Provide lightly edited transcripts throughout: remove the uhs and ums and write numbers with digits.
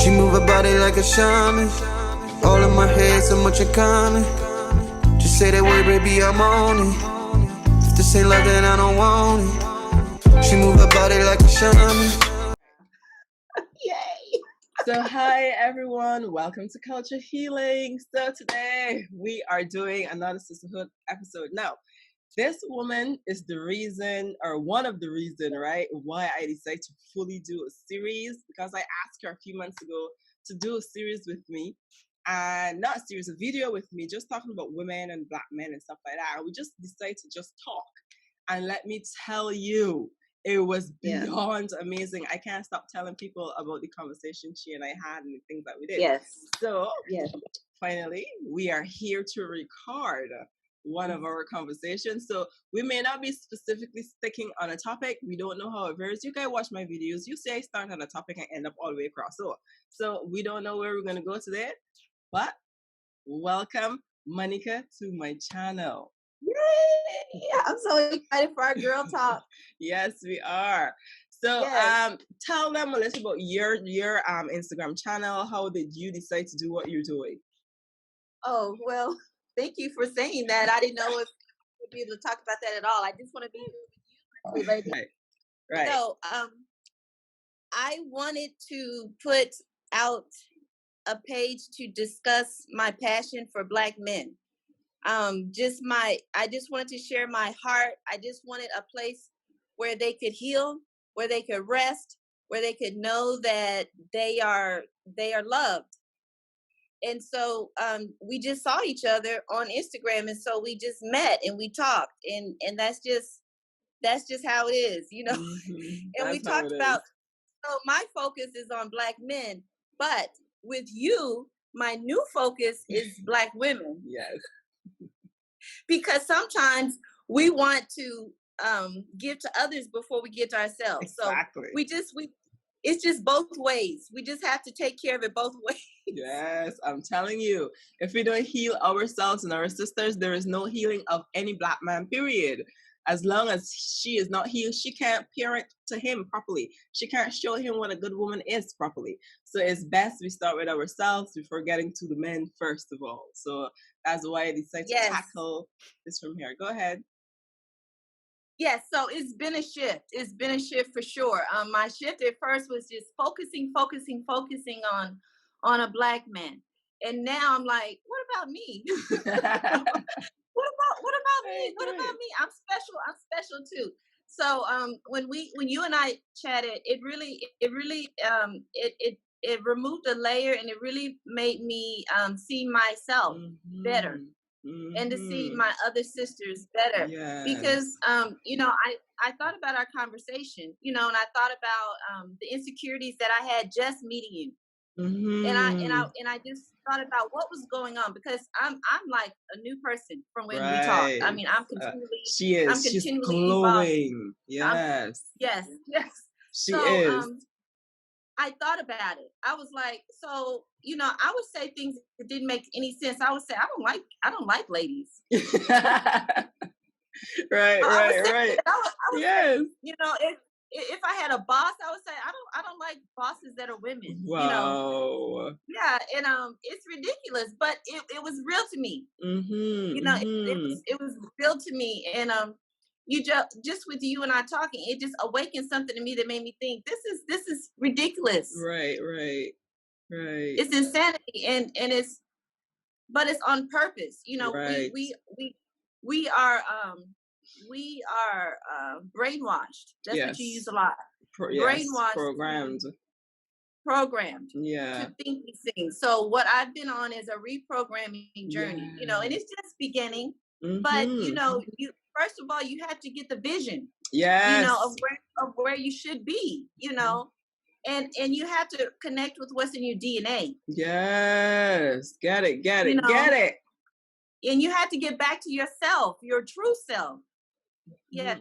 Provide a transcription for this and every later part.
She move her body like a shaman. All in my head, so much in common. Just say that word, baby, I'm on it. If this ain't love, then I don't want it. She move her body like a shaman. Yay! So hi everyone, welcome to Culture Healing. So today we are doing another sisterhood episode. Now, this woman is the reason, or one of the reasons, right, why I decided to fully do a series, because I asked her a few months ago to do a series with me, and not a series, a video with me, just talking about women and black men and stuff like that. And we just decided to just talk. And let me tell you, it was beyond amazing. I can't stop telling people about the conversation she and I had and the things that we did. Yes. So finally, we are here to record one of our conversations. So we may not be specifically sticking on a topic. We don't know how it varies. You guys watch my videos. You say I start on a topic and end up all the way across. So we don't know where we're going to go today. But welcome, Monica, to my channel. Yay! I'm so excited for our girl talk. Yes, we are. So tell them a little about your Instagram channel. How did you decide to do what you're doing? Oh, well, thank you for saying that. I didn't know if we'd be able to talk about that at all. I just want to be with you, lady. Right. So I wanted to put out a page to discuss my passion for Black men. I just wanted to share my heart. I just wanted a place where they could heal, where they could rest, where they could know that they are loved. And so we just saw each other on Instagram, and so we just met and we talked, and that's just how it is, you know. Mm-hmm. And we talked about, so my focus is on Black men, but with you, my new focus is Black women. Yes. Because sometimes we want to give to others before we give to ourselves. Exactly. So it's just both ways. We just have to take care of it both ways. Yes, I'm telling you, if we don't heal ourselves and our sisters, there is no healing of any Black man, period. As long as she is not healed, she can't parent to him properly. She can't show him what a good woman is properly. So it's best we start with ourselves before getting to the men first of all. So that's why I decided to tackle this from here. Go ahead. Yes, so it's been a shift. It's been a shift for sure. My shift at first was just focusing on a Black man. And now I'm like, what about me? What about me? What about me? I'm special too. So when you and I chatted, it removed a layer, and it really made me see myself better, and to see my other sisters better. Yes. Because you know, I thought about our conversation, you know, and I thought about the insecurities that I had just meeting you. Mm-hmm. And I just thought about what was going on, because I'm like a new person from when we talked. I mean, I'm continually she's glowing. Yes. Yes. She is. I thought about it. I was like, so, you know, I would say things that didn't make any sense. I would say, I don't like ladies. Right. Yes. Say, you know, if I had a boss, I would say I don't like bosses that are women. Wow. You know? Yeah, and it's ridiculous, but it was real to me. Mm-hmm, you know, it was real to me, and you just with you and I talking, it just awakened something in me that made me think this is ridiculous. Right. It's insanity, and it's on purpose. You know, right. we are brainwashed. That's what you use a lot. Brainwashed. Programmed. Yeah. To think these things. So what I've been on is a reprogramming journey. You know, and it's just beginning. Mm-hmm. But you know, first of all, you have to get the vision. Yes. You know, of where you should be. You know, and you have to connect with what's in your DNA. Yes. Get it. You know? Get it. And you have to get back to yourself, your true self. Yes.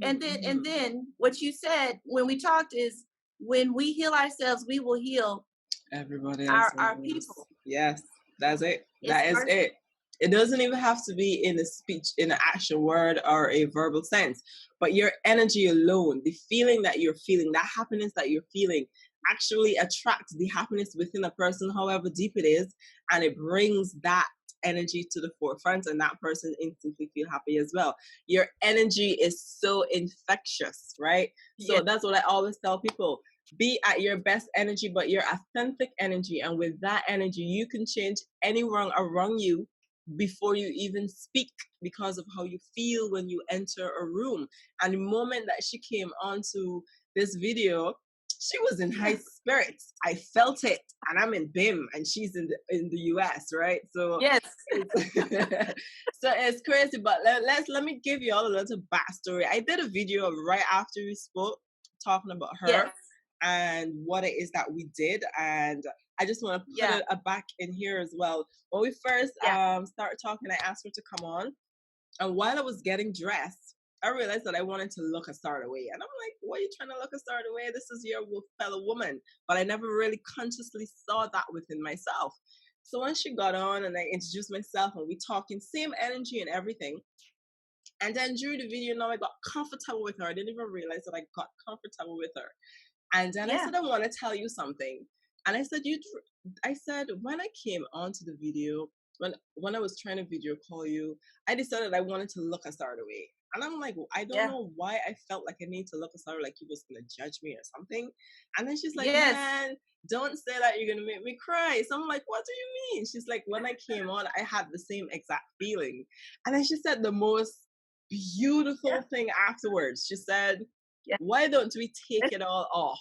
And then what you said when we talked is, when we heal ourselves, we will heal everybody else, our people. Yes, that's it. That is it. It doesn't even have to be in a speech, in an actual word or a verbal sense, but your energy alone, the feeling that you're feeling, that happiness that you're feeling, actually attract the happiness within a person, however deep it is, and it brings that energy to the forefront, and that person instantly feel happy as well. Your energy is so infectious, right? So that's what I always tell people. Be at your best energy, but your authentic energy, and with that energy you can change anyone around you before you even speak, because of how you feel when you enter a room. And the moment that she came onto this video, she was in high spirits. I felt it, and I'm in BIM, and she's in the US, right? So yes, so it's crazy. But let me give you all a little backstory. I did a video right after we spoke, talking about her and what it is that we did, and I just want to put it back in here as well. When we first started talking, I asked her to come on, and while I was getting dressed, I realized that I wanted to look a certain way. And I'm like, why are you trying to look a certain way? This is your fellow woman. But I never really consciously saw that within myself. So when she got on and I introduced myself and we talking, same energy and everything. And then during the video, now I got comfortable with her. I didn't even realize that I got comfortable with her. And then I said, I want to tell you something. And I said, when I came onto the video, when I was trying to video call you, I decided I wanted to look a certain way. And I'm like, I don't know why I felt like I need to look a certain way, like he was going to judge me or something. And then she's like, man, don't say that, you're going to make me cry. So I'm like, what do you mean? She's like, when I came on, I had the same exact feeling. And then she said the most beautiful thing afterwards. She said, why don't we take it all off?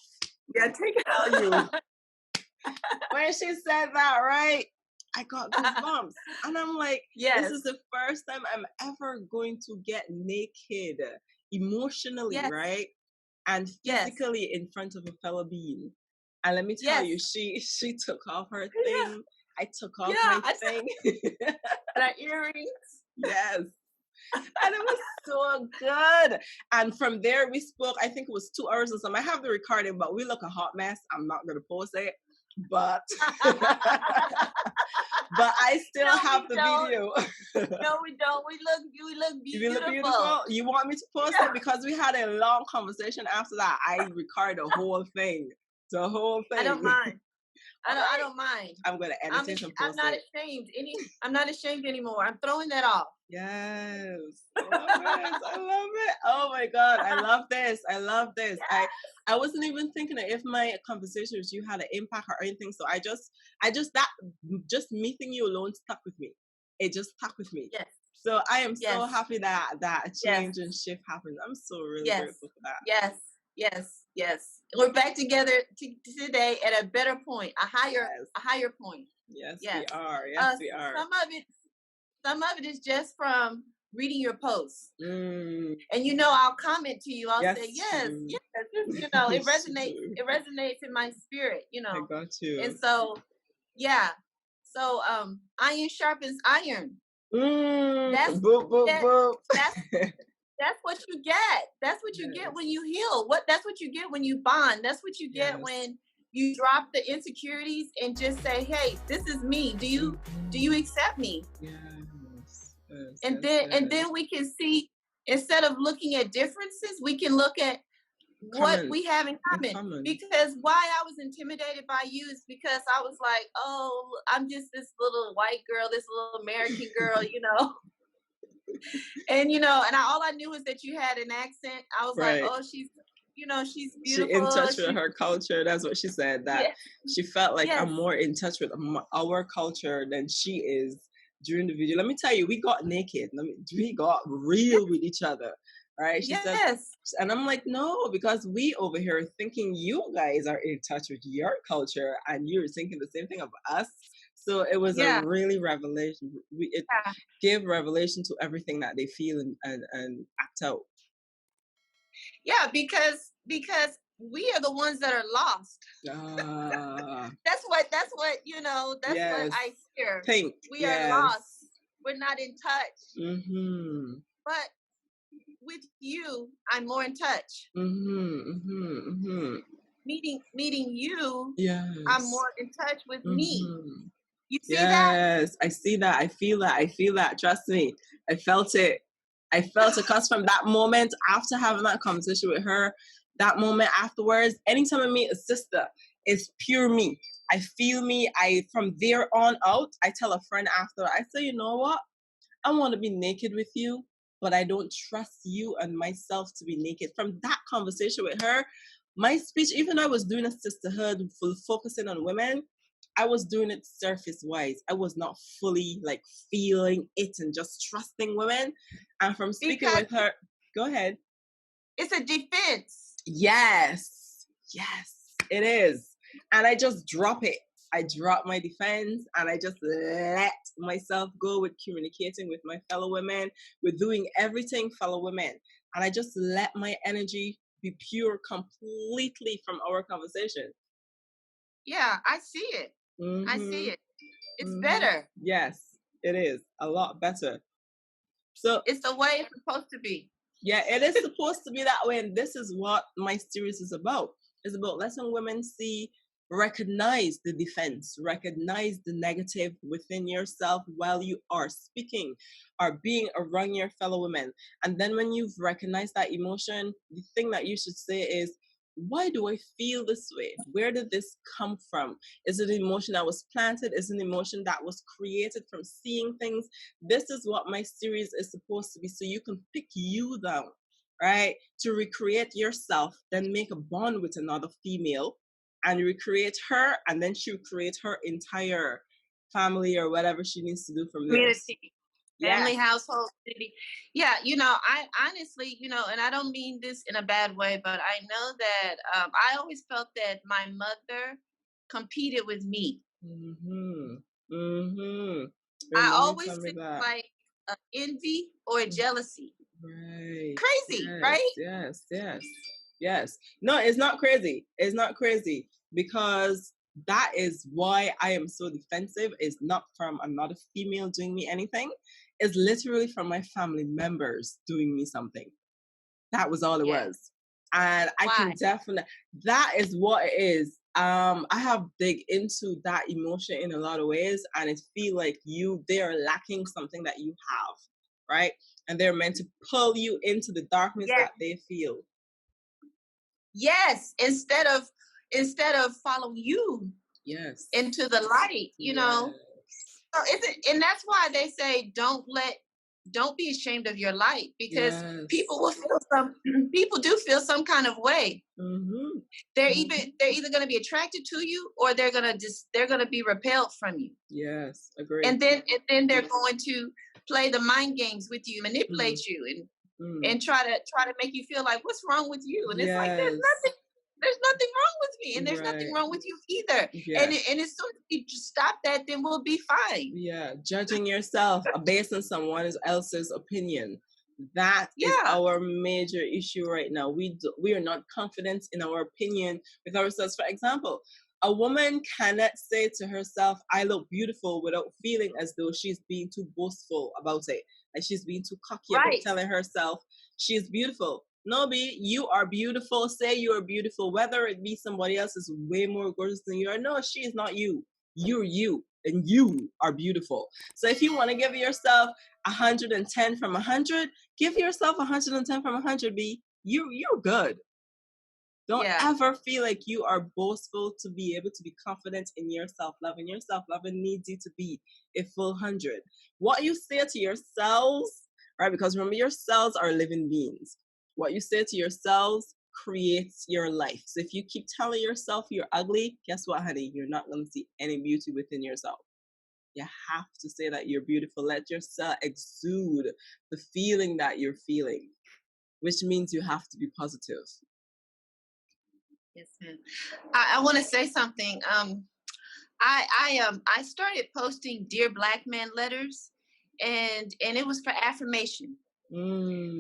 Yeah, take it out. When she said that, right, I got goosebumps. And I'm like, this is the first time I'm ever going to get naked emotionally, right? And physically in front of a fellow being. And let me tell you, she took off her thing. I took off my thing. And her earrings. Yes. And it was so good. And from there we spoke, I think it was 2 hours or something. I have the recording, but we look a hot mess. I'm not going to post it. But but I still have the video. No, we don't. We look beautiful. You look beautiful. You want me to post it? Because we had a long conversation after that. I recorded the whole thing. The whole thing. I don't mind. I don't mind. I'm gonna edit it and post I'm not it. ashamed. I'm not ashamed anymore. I'm throwing that off. Yes. I love it. Oh my God. I love this. I love this. I wasn't even thinking if my conversation with you had an impact or anything. So I just meeting you alone stuck with me. It just stuck with me. Yes. So I am so happy that change and shift happened. I'm so really grateful for that. Yes. We're back together today at a better point, a higher point. Yes, we are. Yes, we are. Some of it is just from reading your posts. And I'll comment to you. I'll say, yes. It resonates. It resonates in my spirit, I got you. And so, So iron sharpens iron. That's what you get. That's what you get when you heal. That's what you get when you bond. That's what you get when you drop the insecurities and just say, hey, this is me. Do you accept me? And then we can see, instead of looking at differences, we can look at what we have in common. Because why I was intimidated by you is because I was like, oh, I'm just this little white girl, this little American girl, and all I knew was that you had an accent. I was like, oh, she's beautiful. She's in touch with her culture. That's what she said. That she felt like I'm more in touch with our culture than she is during the video. Let me tell you, we got naked. We got real with each other. Right? She says, and I'm like, no, because we over here thinking you guys are in touch with your culture and you're thinking the same thing of us. So it was a really revelation. It gave revelation to everything that they feel and act out. Yeah, because we are the ones that are lost. That's what I hear. We are lost. We're not in touch. Mm-hmm. But with you, I'm more in touch. Meeting you, I'm more in touch with me. You see that? Yes, I see that. I feel that. Trust me. I felt it because from that moment, after having that conversation with her, that moment afterwards, anytime I meet a sister, is pure me. I feel me. From there on out, I tell a friend after, I say, you know what? I want to be naked with you, but I don't trust you and myself to be naked. From that conversation with her, my speech, even though I was doing a sisterhood, focusing on women, I was doing it surface wise. I was not fully like feeling it and just trusting women. And from speaking with her, go ahead. It's a defense. Yes, it is. And I just drop it. I drop my defense and I just let myself go with communicating with my fellow women, with doing everything fellow women. And I just let my energy be pure completely from our conversation. Yeah, I see it. Mm-hmm. I see it. It's better. Yes, it is. A lot better. So it's the way it's supposed to be. Yeah, it is supposed to be that way. And this is what my series is about. It's about letting women recognize the defense, recognize the negative within yourself while you are speaking or being around your fellow women. And then when you've recognized that emotion, the thing that you should say is, why do I feel this way? Where did this come from? Is it an emotion that was planted? Is it an emotion that was created from seeing things? This is what my series is supposed to be, so you can pick you down, right? To recreate yourself, then make a bond with another female and recreate her, and then she'll create her entire family or whatever she needs to do from there. Family, household, city. Yeah, I honestly, and I don't mean this in a bad way, but I know that I always felt that my mother competed with me. I always felt like envy or jealousy. Right. Crazy, yes, right? Yes. No, it's not crazy. It's not crazy, because that is why I am so defensive. It's not from another female doing me anything. It's literally from my family members doing me something. That was all it was. And I can definitely, that is what it is. I have dig into that emotion in a lot of ways, and it feel like they are lacking something that you have, right? And they're meant to pull you into the darkness that they feel. Yes, instead of following you into the light, So and that's why they say don't be ashamed of your light, because people do feel some kind of way. They're either going to be attracted to you, or they're going to be repelled from you. Yes, agree. And then they're going to play the mind games with you, manipulate you, and try to make you feel like, what's wrong with you? And it's like, there's nothing wrong with me, and there's nothing wrong with you either. And as soon as you stop that, then we'll be fine. Yeah, judging yourself based on someone else's opinion. That is our major issue right now. We are not confident in our opinion with ourselves. For example, a woman cannot say to herself, I look beautiful, without feeling as though she's being too boastful about it. Like she's being too cocky about telling herself she's beautiful. No, you are beautiful. Say you are beautiful, whether it be somebody else is way more gorgeous than you are. No, she is not you. You're you, and you are beautiful. So if you want to give yourself 110 from 100, give yourself 110 from 100. You're good. Don't ever feel like you are boastful to be able to be confident in yourself. Loving yourself, loving needs you to be a full 100. What you say to yourselves, right? Because remember, your cells are living beings. What you say to yourselves creates your life. So if you keep telling yourself you're ugly, guess what, honey? You're not going to see any beauty within yourself. You have to say that you're beautiful. Let yourself exude the feeling that you're feeling, which means you have to be positive. Yes, ma'am. I want to say something. I started posting Dear Black Man letters, and it was for affirmation.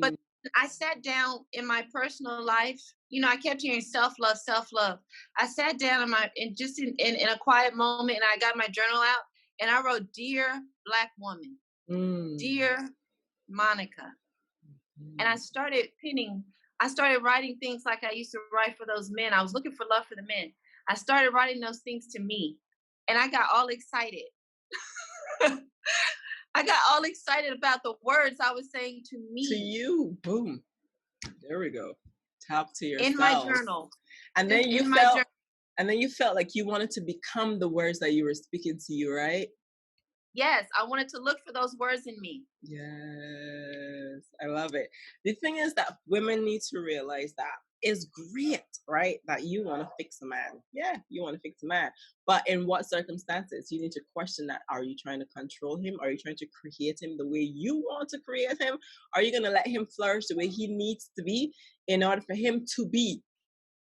But I sat down in my personal life. I kept hearing self-love, self-love. I sat down in a quiet moment, and I got my journal out, and I wrote, Dear Black Woman, Dear Monica. And I started writing things like I used to write for those men. I was looking for love for the men. I started writing those things to me, and I got all excited. I got all excited about the words I was saying to me. To you. Boom. There we go. Talk to yourself. In my journal. And then you felt And then you felt like you wanted to become the words that you were speaking to you, right? Yes, I wanted to look for those words in me. Yes, I love it. The thing is that women need to realize that it's great, right? That you want to fix a man. Yeah, you want to fix a man. But in what circumstances? You need to question that. Are you trying to control him? Are you trying to create him the way you want to create him? Are you going to let him flourish the way he needs to be in order for him to be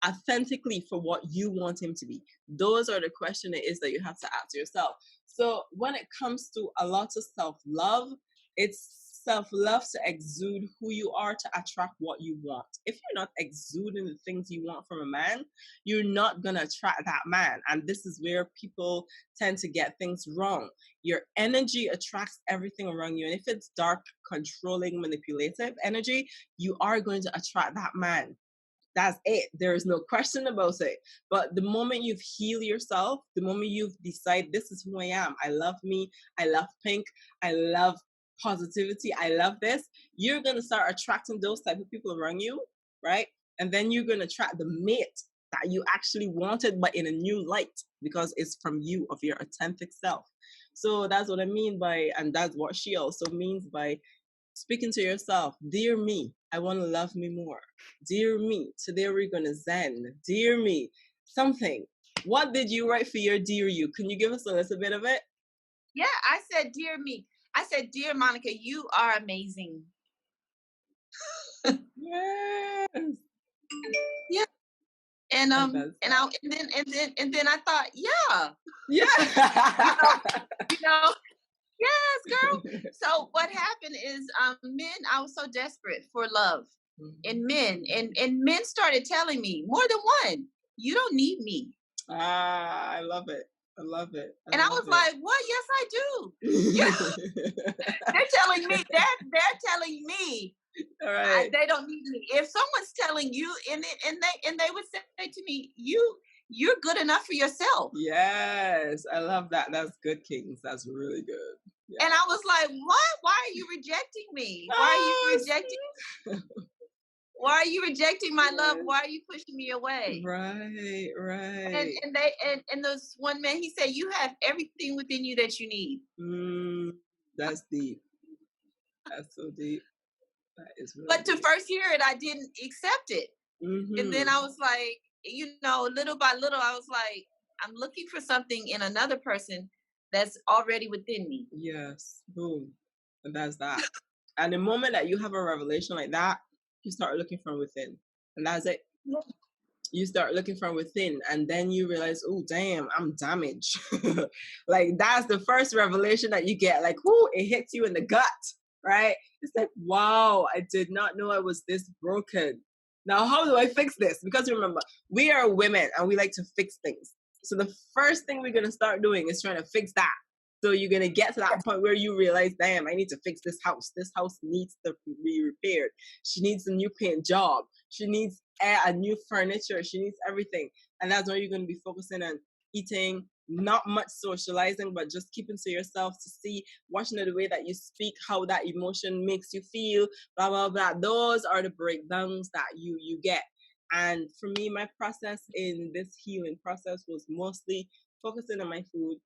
authentically for what you want him to be? Those are the questions it is that you have to ask yourself. So when it comes to a lot of self-love, it's self-love to exude who you are to attract what you want. If you're not exuding the things you want from a man, you're not going to attract that man. And this is where people tend to get things wrong. Your energy attracts everything around you. And if it's dark, controlling, manipulative energy, you are going to attract that man. That's it. There is no question about it. But the moment you've healed yourself, the moment you've decided this is who I am, I love me, I love pink, I love positivity, I love this, you're going to start attracting those type of people around you, right? And then you're going to attract the mate that you actually wanted, but in a new light, because it's from you, of your authentic self. So that's what I mean by, and that's what she also means by speaking to yourself. Dear me, I want to love me more. Dear me, today we're going to zen. Dear me, something. What did you write for your dear you? Can you give us a little bit of it? Yeah, I said, dear me. I said, dear Monica, you are amazing. Yes. Yeah. And then I thought, yeah. you know, yes, girl. So what happened is men, I was so desperate for love. And men, and men started telling me more than one, you don't need me. I love it. I love it. And I was like, what? Yes, I do. They're telling me, they're telling me, all right. They don't need me. If someone's telling you, and they would say to me, you're good enough for yourself. Yes, I love that. That's good, Kings. That's really good. Yeah. And I was like, what? Why are you rejecting me? Why are you rejecting? Why are you rejecting my love? Why are you pushing me away? Right. And those one man, he said, you have everything within you that you need. That's deep. That's so deep. That is really But to deep. first hear it, I didn't accept it. And then I was like, little by little, I was like, I'm looking for something in another person that's already within me. Yes. Boom. And that's that. And the moment that you have a revelation like that, you start looking from within. And that's it. You start looking from within, and then you realize, oh, damn, I'm damaged. Like, that's the first revelation that you get. Like, whoo, it hits you in the gut, right? It's like, wow, I did not know I was this broken. Now, how do I fix this? Because remember, we are women and we like to fix things. So the first thing we're going to start doing is trying to fix that. So you're going to get to that point where you realize, damn, I need to fix this house. This house needs to be repaired. She needs a new paint job. She needs a new furniture. She needs everything. And that's where you're going to be focusing on eating, not much socializing, but just keeping to yourself to see, watching the way that you speak, how that emotion makes you feel, blah, blah, blah. Those are the breakdowns that you get. And for me, my process in this healing process was mostly focusing on my food,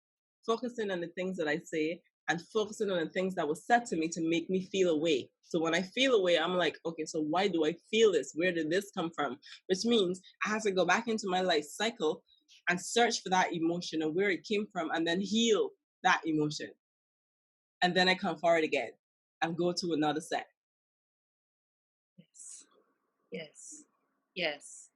focusing on the things that I say, and focusing on the things that were said to me to make me feel away. So when I feel away, I'm like, okay, so why do I feel this? Where did this come from? Which means I have to go back into my life cycle and search for that emotion and where it came from, and then heal that emotion. And then I come forward again and go to another set. Yes.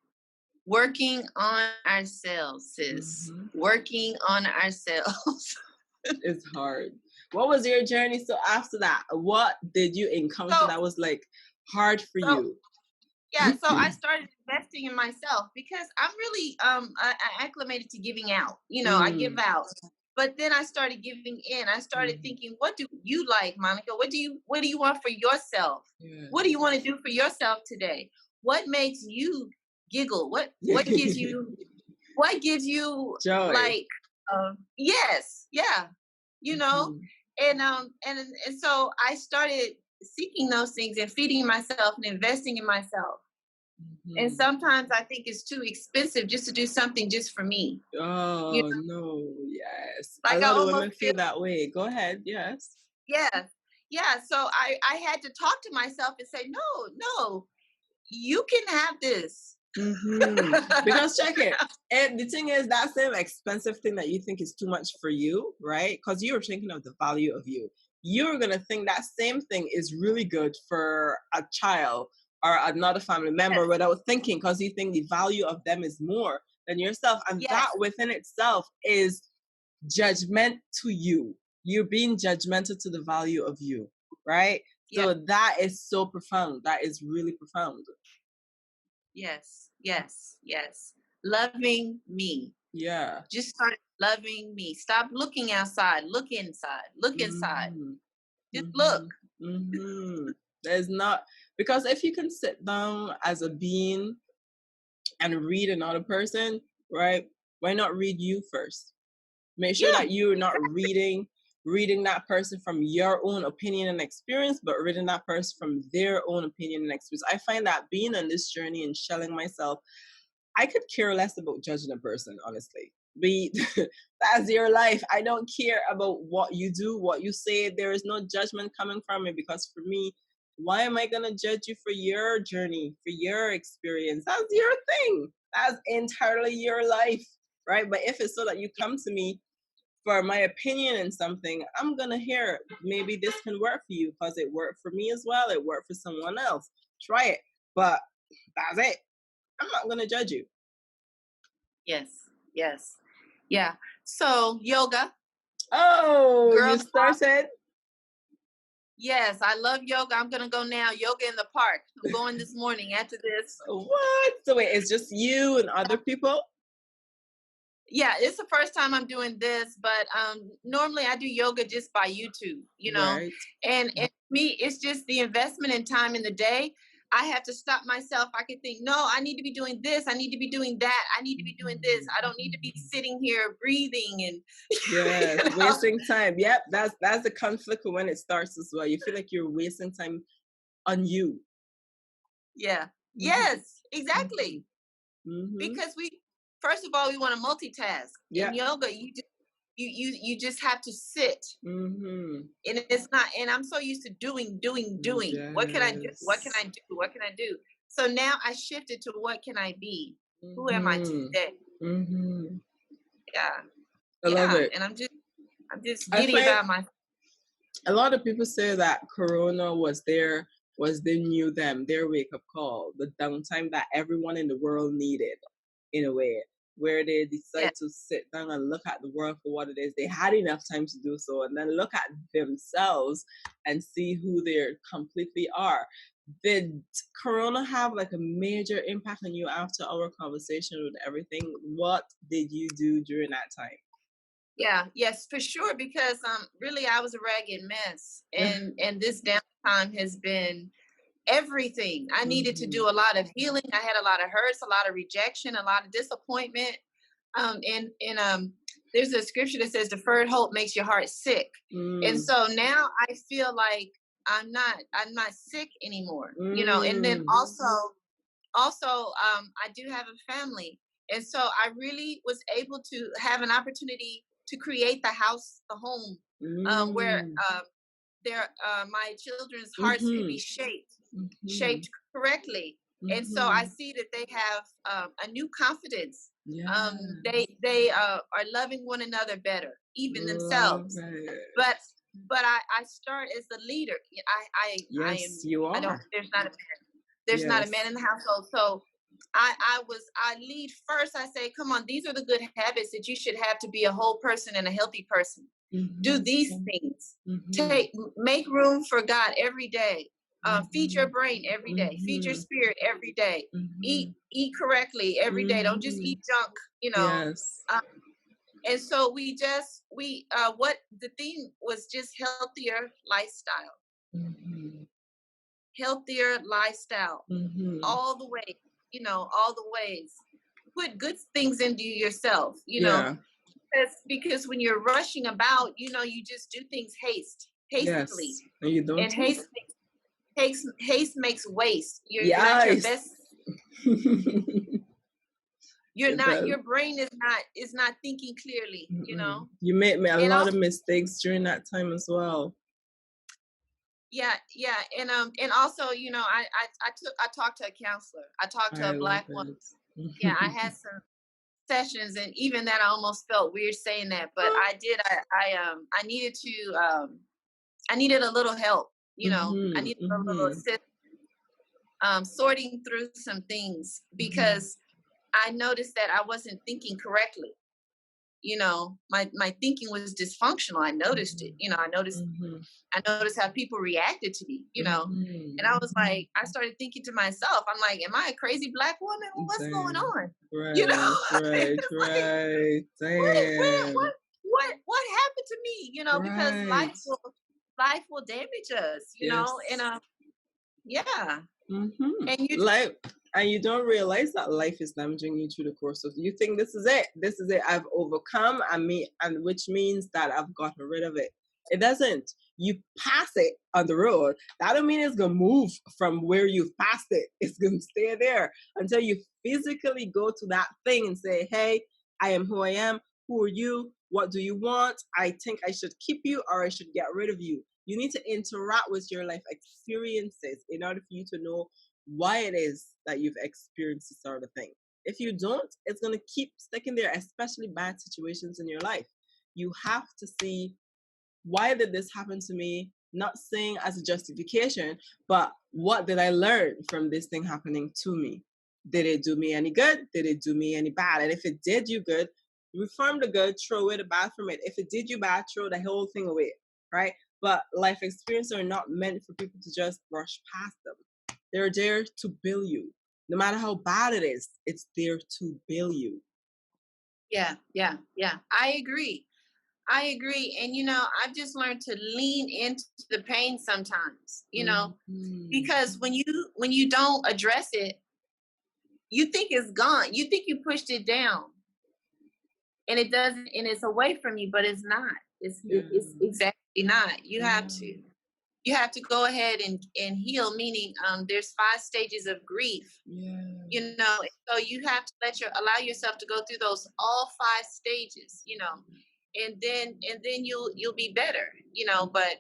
Working on ourselves, sis. Working on ourselves. It's hard. What was your journey? So after that, what did you encounter that was like hard for you? Yeah, so I started investing in myself because I'm really I acclimated to giving out. I give out. But then I started giving in. I started thinking, what do you like, Monica? What do you want for yourself? Yeah. What do you want to do for yourself today? What makes you giggle? What gives you joy? Like yes, yeah. And so I started seeking those things and feeding myself and investing in myself. And sometimes I think it's too expensive just to do something just for me. Oh, no. Yes. Like A I lot of almost women feel that way. Go ahead. Yes. yeah. Yeah. So I had to talk to myself and say, no, you can have this. Because check it. And the thing is, that same expensive thing that you think is too much for you, right? Because you're thinking of the value of you. You're going to think that same thing is really good for a child or another family member without thinking, because you think the value of them is more than yourself. And that within itself is judgment to you. You're being judgmental to the value of you, right? So that is so profound. That is really profound. Yes. Loving me. Yeah. Just start loving me. Stop looking outside. Look inside. Look inside. Just look. There's not, because if you can sit down as a being and read another person, right? Why not read you first? Make sure that you're not reading that person from your own opinion and experience, but reading that person from their own opinion and experience. I find that being on this journey and shelling myself, I could care less about judging a person, honestly. That's your life. I don't care about what you do, what you say. There is no judgment coming from it, because for me, why am I going to judge you for your journey, for your experience? That's your thing. That's entirely your life, right? But if it's so that you come to me for my opinion in something, I'm going to hear maybe this can work for you because it worked for me as well. It worked for someone else. Try it. But that's it. I'm not going to judge you. Yes. Yeah. So yoga. Oh, you started? Yes, I love yoga. I'm going to go now. Yoga in the park. I'm going this morning after this. What? So wait, it's just you and other people? Yeah, it's the first time I'm doing this, but normally I do yoga just by YouTube, Right. And me, it's just the investment in time in the day. I have to stop myself. I can think, no, I need to be doing this. I need to be doing that. I need to be doing this. I don't need to be sitting here breathing and wasting time. Yep, that's the conflict when it starts as well. You feel like you're wasting time on you. Yeah. Yes, exactly. Because first of all, we want to multitask. In yoga, you just have to sit. And it's not, and I'm so used to doing. Yes. What can I do? So now I shifted to what can I be? Who am I today? Yeah. I love it. And I'm just giddy about my. A lot of people say that Corona was the new them, their wake-up call, the downtime that everyone in the world needed, in a way, where they decide to sit down and look at the world for what it is. They had enough time to do so, and then look at themselves and see who they completely are. Did Corona have like a major impact on you after our conversation with everything? What did you do during that time? Yeah, yes, for sure, because really I was a ragged mess, and this downtime has been everything. I needed to do a lot of healing. I had a lot of hurts, a lot of rejection, a lot of disappointment. And there's a scripture that says deferred hope makes your heart sick. And so now I feel like I'm not sick anymore, and then also I do have a family. And so I really was able to have an opportunity to create the home, where my children's hearts could be shaped correctly. And so I see that they have a new confidence. They are loving one another better, even themselves. But I start as the leader. I am. You are. There's not a man. There's not a man in the household. So I lead first. I say, come on, these are the good habits that you should have to be a whole person and a healthy person. Do these things. Make room for God every day. Feed your brain every day. Feed your spirit every day. Eat correctly every day. Don't just eat junk, and so what the theme was, just healthier lifestyle. Healthier lifestyle. All the way. All the ways. Put good things into yourself, because when you're rushing about, you just do things hastily. And you don't. And haste makes waste. You're not your best. your brain is not thinking clearly, you know. You made a And lot also, of mistakes during that time as well. yeah, and also, you know, I talked to a counselor. I talked to a Black woman. Yeah, I had some sessions, and even that I almost felt weird saying that, but I did. I needed to I needed a little help, you know. I needed a little assist, sorting through some things, because I noticed that I wasn't thinking correctly. You know, my thinking was dysfunctional. I noticed it. You know, I noticed how people reacted to me, you know. And I was like, I started thinking to myself, I'm like, am I a crazy Black woman? What's going on? Right, You know, right. Damn. What happened to me? You know, because life will damage us, you know, and yeah. And you don't realize that life is damaging you through the course of, you think this is it, I've overcome, and which means that I've gotten rid of it. It doesn't. You pass it on the road, that don't mean it's gonna move from where you've passed it. It's gonna stay there until you physically go to that thing and say, hey, I am who I am. Who are you? What do you want? I think I should keep you, or I should get rid of you. You need to interact with your life experiences in order for you to know why it is that you've experienced this sort of thing. If you don't, it's going to keep sticking there, especially bad situations in your life. You have to see, why did this happen to me? Not saying as a justification, but what did I learn from this thing happening to me? Did it do me any good? Did it do me any bad? And if it did you good, reform the good, throw away the bad from it. If it did you bad, throw the whole thing away, right? But life experiences are not meant for people to just brush past them. They're there to build you. No matter how bad it is, it's there to build you. Yeah. I agree. And, you know, I've just learned to lean into the pain sometimes, you know, because when you don't address it, you think it's gone. You think you pushed it down, and it doesn't, and it's away from you, but it's not. It's exactly not. You have to go ahead and heal, meaning there's 5 stages of grief. You know, so you have to allow yourself to go through those all 5 stages, you know, and then you'll be better, you know. But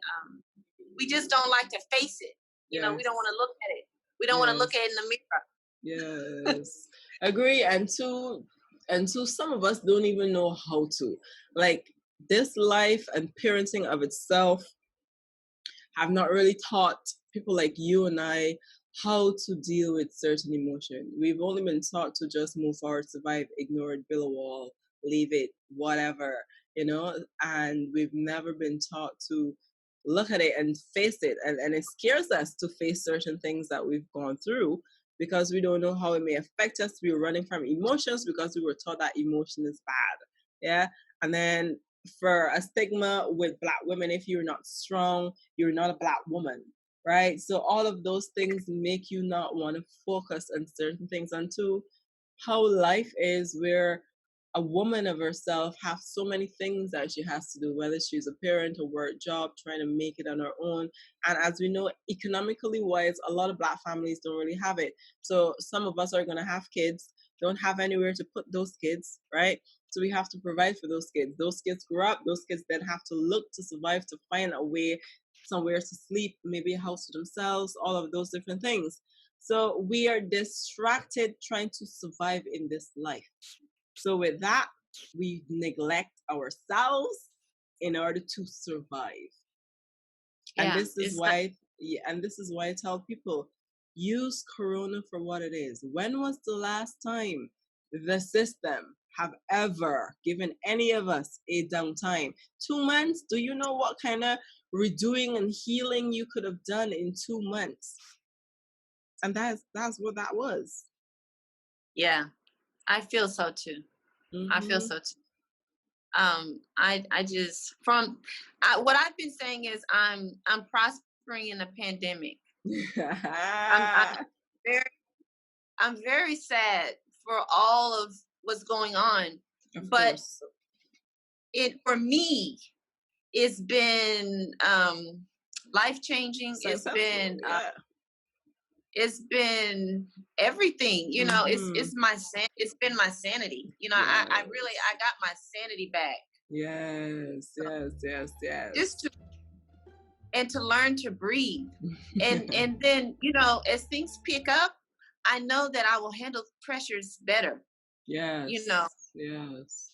we just don't like to face it. You know, we don't want to look at it. We don't want to look at it in the mirror. Yes. Agree. And two, some of us don't even know how to. Like, this life and parenting of itself have not really taught people like you and I how to deal with certain emotion. We've only been taught to just move forward, survive, ignore it, build a wall, leave it, whatever, you know, and we've never been taught to look at it and face it. And it scares us to face certain things that we've gone through, because we don't know how it may affect us. We're running from emotions because we were taught that emotion is bad. Yeah. And then for a stigma with Black women, if you're not strong, you're not a Black woman, right? So all of those things make you not want to focus on certain things, until how life is, where a woman of herself has so many things that she has to do, whether she's a parent or work job, trying to make it on her own. And as we know, economically wise, a lot of Black families don't really have it. So some of us are going to have kids, don't have anywhere to put those kids, right? So we have to provide for those kids. Those kids grow up, those kids then have to look to survive, to find a way, somewhere to sleep, maybe a house to themselves, all of those different things. So we are distracted trying to survive in this life. So with that, we neglect ourselves in order to survive. And this is why I tell people, use Corona for what it is. When was the last time the system have ever given any of us a downtime? 2 months? Do you know what kind of redoing and healing you could have done in 2 months? And that's what that was. Yeah, I feel so too. I feel so too. I just what I've been saying is I'm prospering in the pandemic. I'm very sad for all of what's going on, but for me, it's been life changing. It's been it's been everything, you know. It's been my sanity, you know. Yes. I really got my sanity back. Yes. Just to and to learn to breathe. And then, you know, as things pick up, I know that I will handle pressures better. Yes. You know. Yes.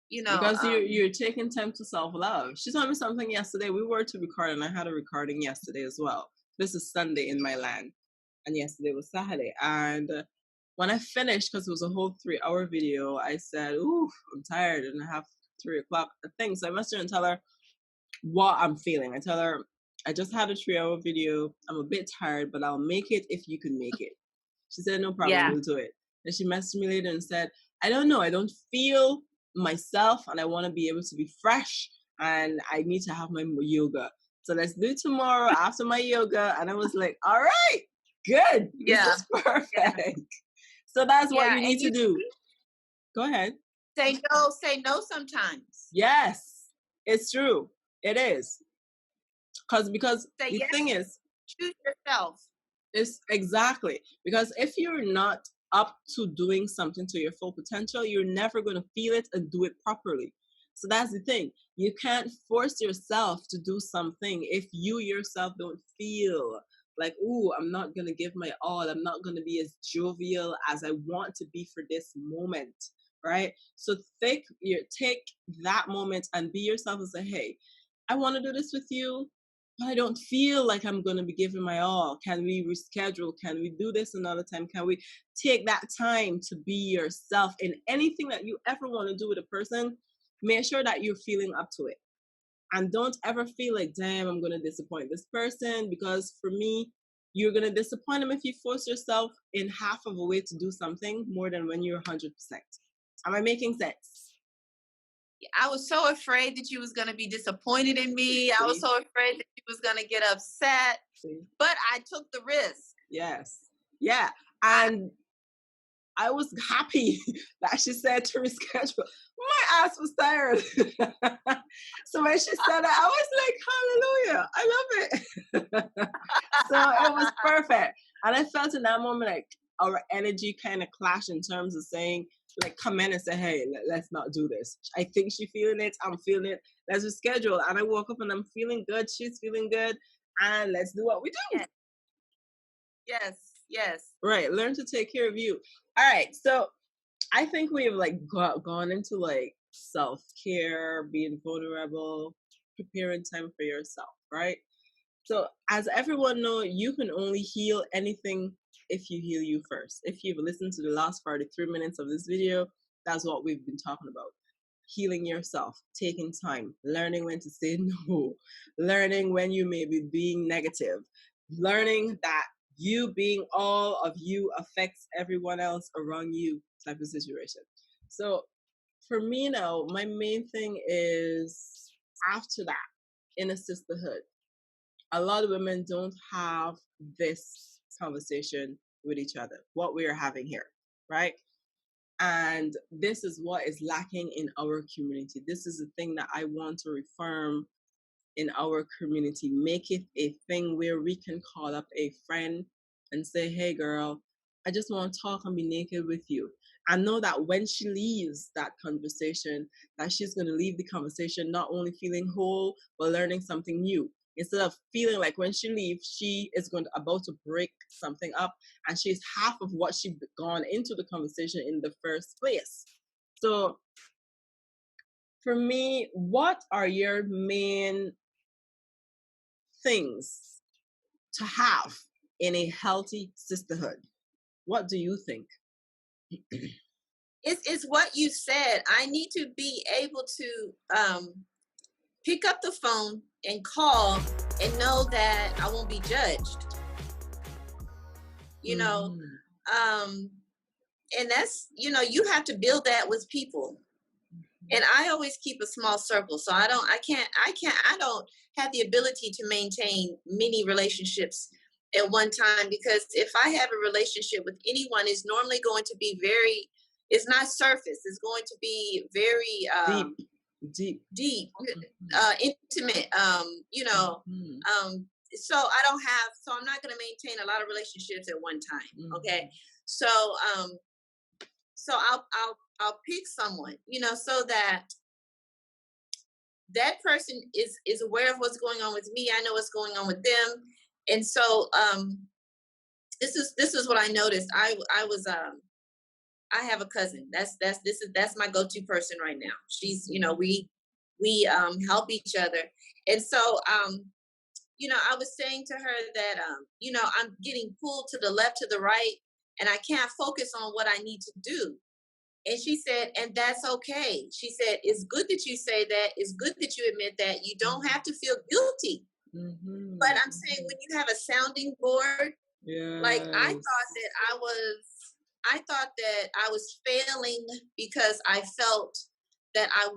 You know, because you're taking time to self-love. She told me something yesterday. We were to record, and I had a recording yesterday as well. This is Sunday in my land, and yesterday was Saturday. And when I finished, because it was a whole 3-hour video, I said, "Ooh, I'm tired, and I have 3 o'clock thing." So I messaged her and tell her what I'm feeling. I tell her, "I just had a 3-hour video. I'm a bit tired, but I'll make it if you can make it." She said, "No problem, we'll do it." And she messaged me later and said, "I don't know. I don't feel myself, and I want to be able to be fresh, and I need to have my yoga. So let's do it tomorrow after my yoga." And I was like, "All right, good. This is perfect." Yeah. So that's what you need to do. Go ahead. Say no sometimes. Yes, it's true. It is. Because say the thing is, choose yourself. It's exactly, because if you're not up to doing something to your full potential, you're never going to feel it and do it properly. So that's the thing. You can't force yourself to do something if you yourself don't feel like, "Ooh, I'm not going to give my all. I'm not going to be as jovial as I want to be for this moment." Right? So take that moment and be yourself and say, "Hey, I want to do this with you, but I don't feel like I'm going to be giving my all. Can we reschedule? Can we do this another time? Can we take that time to be yourself in anything that you ever want to do with a person? Make sure that you're feeling up to it. And don't ever feel like, damn, I'm going to disappoint this person." Because for me, you're going to disappoint them if you force yourself in half of a way to do something more than when you're 100%. Am I making sense? I was so afraid that you was going to be disappointed in me. I was so afraid that you was going to get upset. But I took the risk. Yes. Yeah. And I was happy that she said to reschedule. My ass was tired. So when she said that, I was like, hallelujah, I love it. So it was perfect. And I felt in that moment like our energy kind of clashed in terms of saying, like, come in and say, "Hey, let's not do this. I think she's feeling it. I'm feeling it. Let's reschedule." And I woke up and I'm feeling good. She's feeling good. And let's do what we do. Yes. Right. Learn to take care of you. All right. So I think we've like gone into like self-care, being vulnerable, preparing time for yourself, right? So as everyone know, you can only heal anything if you heal you first. If you've listened to the last 43 minutes of this video, that's what we've been talking about. Healing yourself, taking time, learning when to say no, learning when you may be being negative, learning that you being all of you affects everyone else around you type of situation. So for me now, my main thing is after that, in a sisterhood, a lot of women don't have this conversation with each other, what we are having here, right? And this is what is lacking in our community. This is the thing that I want to reform in our community. Make it a thing where we can call up a friend and say, "Hey girl, I just want to talk and be naked with you." I know that when she leaves that conversation, that she's going to leave the conversation not only feeling whole, but learning something new. Instead of feeling like when she leaves, she is about to break something up, and she's half of what she gone into the conversation in the first place. So for me, what are your main things to have in a healthy sisterhood? What do you think? It's what you said. I need to be able to pick up the phone and call and know that I won't be judged. You know, and that's, you know, you have to build that with people. And I always keep a small circle. So I don't have the ability to maintain many relationships at one time, because if I have a relationship with anyone, it's normally going to be it's not surface. It's going to be very deep, intimate, so I'm not going to maintain a lot of relationships at one time. Okay. So, so I'll pick someone, so that that person is aware of what's going on with me. I know what's going on with them. And so, this is what I noticed. I have a cousin. That's my go-to person right now. She's, we help each other. And so, I was saying to her that, I'm getting pulled to the left, to the right, and I can't focus on what I need to do. And she said, and that's okay. She said, it's good that you say that. It's good that you admit that. You don't have to feel guilty. But I'm saying, when you have a sounding board, like I thought that I was failing because I felt that I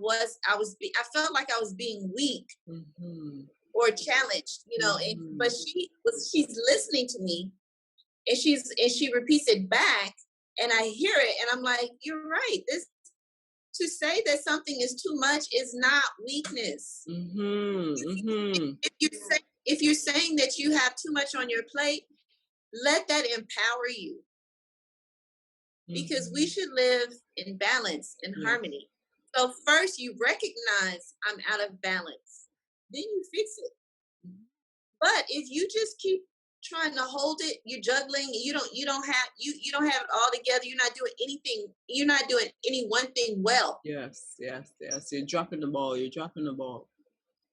felt like I was being weak or challenged, but she's listening to me, and she repeats it back, and I hear it, and I'm like, you're right. This, to say that something is too much is not weakness. If you're saying that you have too much on your plate, let that empower you, because we should live in balance and harmony. So first you recognize I'm out of balance, then you fix it. But if you just keep trying to hold it, you're juggling, you don't have it all together, you're not doing anything, you're not doing any one thing well. Yes. You're dropping the ball.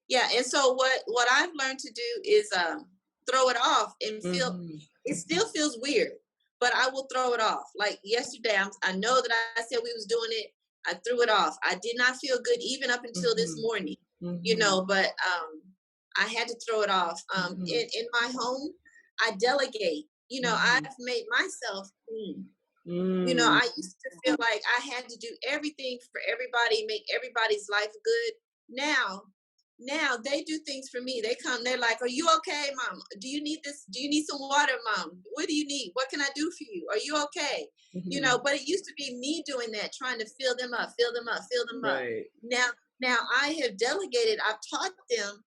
Yeah. And so what I've learned to do is throw it off and feel it still feels weird, but I will throw it off. Like yesterday, I know that I said we was doing it. I threw it off. I did not feel good even up until this morning, but I had to throw it off. In my home, I delegate. I've made myself clean. I used to feel like I had to do everything for everybody, make everybody's life good. Now they do things for me. They come, they're like, are you okay, Mom? Do you need this? Do you need some water, Mom? What do you need? What can I do for you? Are you okay? But it used to be me doing that, trying to fill them up. Right. Now I have delegated. I've taught them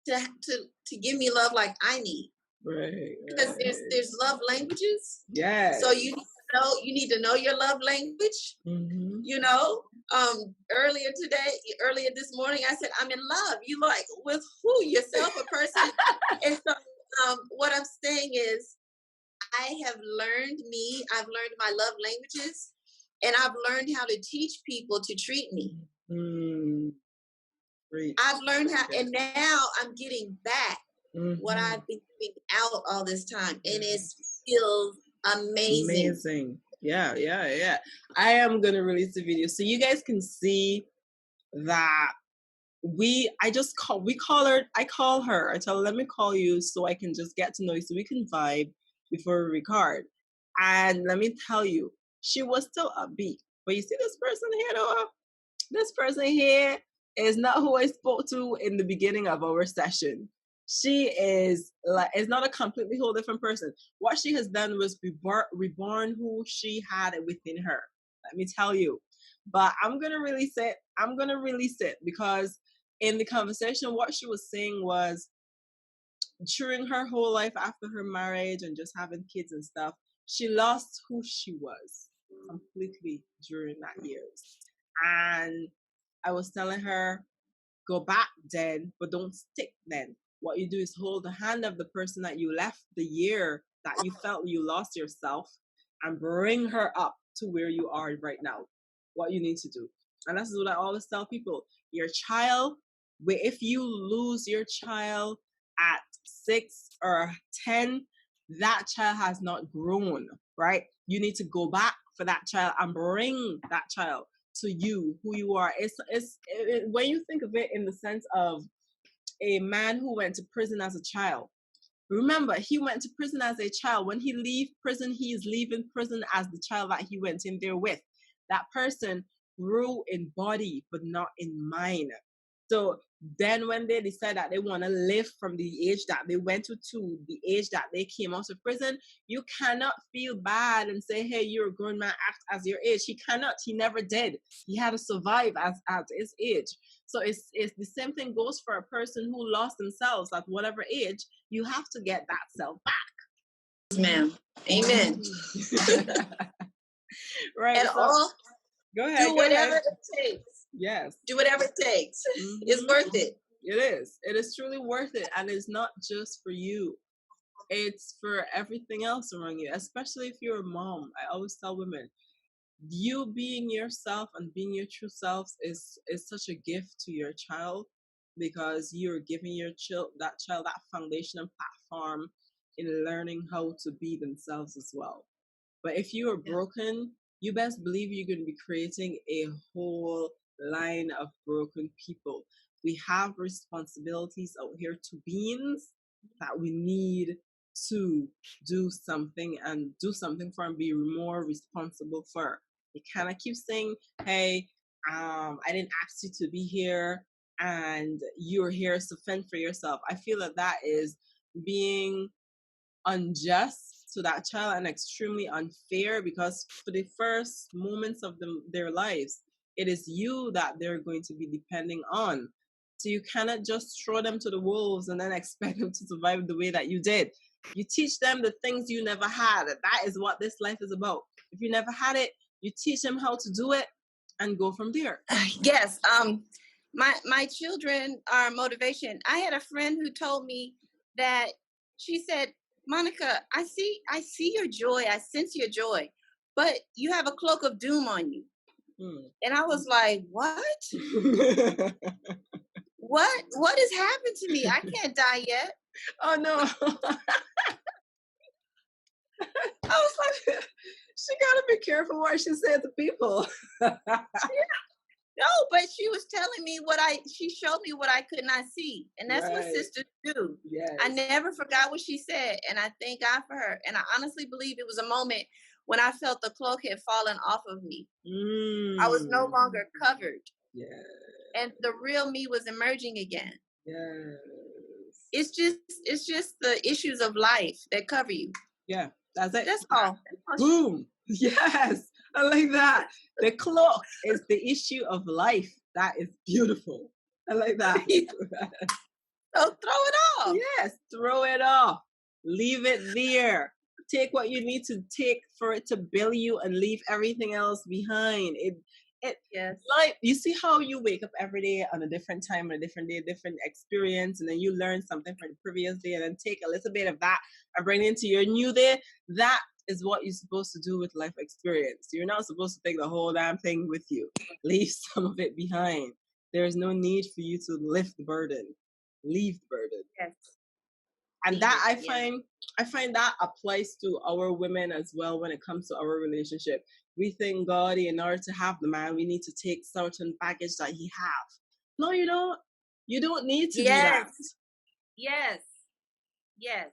to give me love like I need. Right. Because there's love languages. Yeah. So you need to know your love language. Earlier this morning, I said, I'm in love. You like, with who? Yourself, a person? And so what I'm saying is, I've learned my love languages, and I've learned how to teach people to treat me. I've learned how, and now I'm getting back what I've been giving out all this time, and it feels amazing. Yeah. I am gonna release the video so you guys can see that I call her. I tell her, let me call you so I can just get to know you, so we can vibe before we record. And let me tell you, she was still upbeat. But you see this person here, though? This person here is not who I spoke to in the beginning of our session. She is not a completely whole different person. What she has done was reborn who she had within her. Let me tell you. But I'm going to release it because in the conversation, what she was saying was, during her whole life after her marriage and just having kids and stuff, she lost who she was completely during that years. And I was telling her, go back then, but don't stick then. What you do is hold the hand of the person that you left the year that you felt you lost yourself, and bring her up to where you are right now. What you need to do. And that's what I always tell people. Your child, if you lose your child at 6 or 10, that child has not grown, right? You need to go back for that child and bring that child to you, who you are. It's when you think of it in the sense of a man who went to prison as a child. Remember, he went to prison as a child. When he leaves prison, he is leaving prison as the child that he went in there with. That person grew in body, but not in mind. So then when they decide that they want to live from the age that they went to the age that they came out of prison, you cannot feel bad and say, hey, you're a grown man, act as your age. He cannot. He never did. He had to survive as at his age. So it's the same thing goes for a person who lost themselves at whatever age. You have to get that self back. Ma'am. Amen. Right. And So all go ahead. do whatever it takes. Yes. Do whatever it takes. It's worth it. It is. It is truly worth it. And it's not just for you. It's for everything else around you, especially if you're a mom. I always tell women, you being yourself and being your true self is such a gift to your child, because you're giving your child that foundation and platform in learning how to be themselves as well. But if you are broken, you best believe you're going to be creating a whole line of broken people. We have responsibilities out here to beings that we need to do something for and be more responsible for. You cannot keep saying, hey, I didn't ask you to be here and you're here to fend for yourself. I feel that is being unjust to that child and extremely unfair, because for the first moments of their lives, it is you that they're going to be depending on. So you cannot just throw them to the wolves and then expect them to survive the way that you did. You teach them the things you never had. That is what this life is about. If you never had it, you teach them how to do it and go from there. Yes. My children are motivation. I had a friend who told me that she said, Monica, I see your joy. I sense your joy, but you have a cloak of doom on you. And I was like, what? What has happened to me? I can't die yet. Oh no. I was like, she gotta be careful what she said to people. No, but she was telling me she showed me what I could not see. And that's what sisters do. Yes. I never forgot what she said. And I thank God for her. And I honestly believe it was a moment when I felt the cloak had fallen off of me. I was no longer covered. Yes. And the real me was emerging again. Yes. It's just the issues of life that cover you. Yeah, that's it. That's all. Boom. Yes, I like that. The cloak is the issue of life. That is beautiful. I like that. So throw it off. Yes, throw it off. Leave it there. Take what you need to take for it to build you and leave everything else behind. Yes. Like, you see how you wake up every day on a different time, on a different day, different experience, and then you learn something from the previous day and then take a little bit of that and bring it into your new day. That is what you're supposed to do with life experience. You're not supposed to take the whole damn thing with you. Leave some of it behind. There is no need for you to lift the burden. Leave the burden. Yes. And that I find that applies to our women as well when it comes to our relationship. We think, God, in order to have the man, we need to take certain baggage that he have. No, you don't. You don't need to do that. Yes. Yes.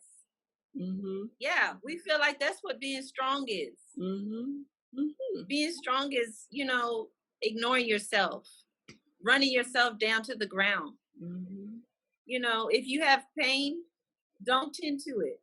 Mm-hmm. Yeah, we feel like that's what being strong is. Mm-hmm. Mm-hmm. Being strong is, ignoring yourself, running yourself down to the ground. Mm-hmm. If you have pain, don't tend to it.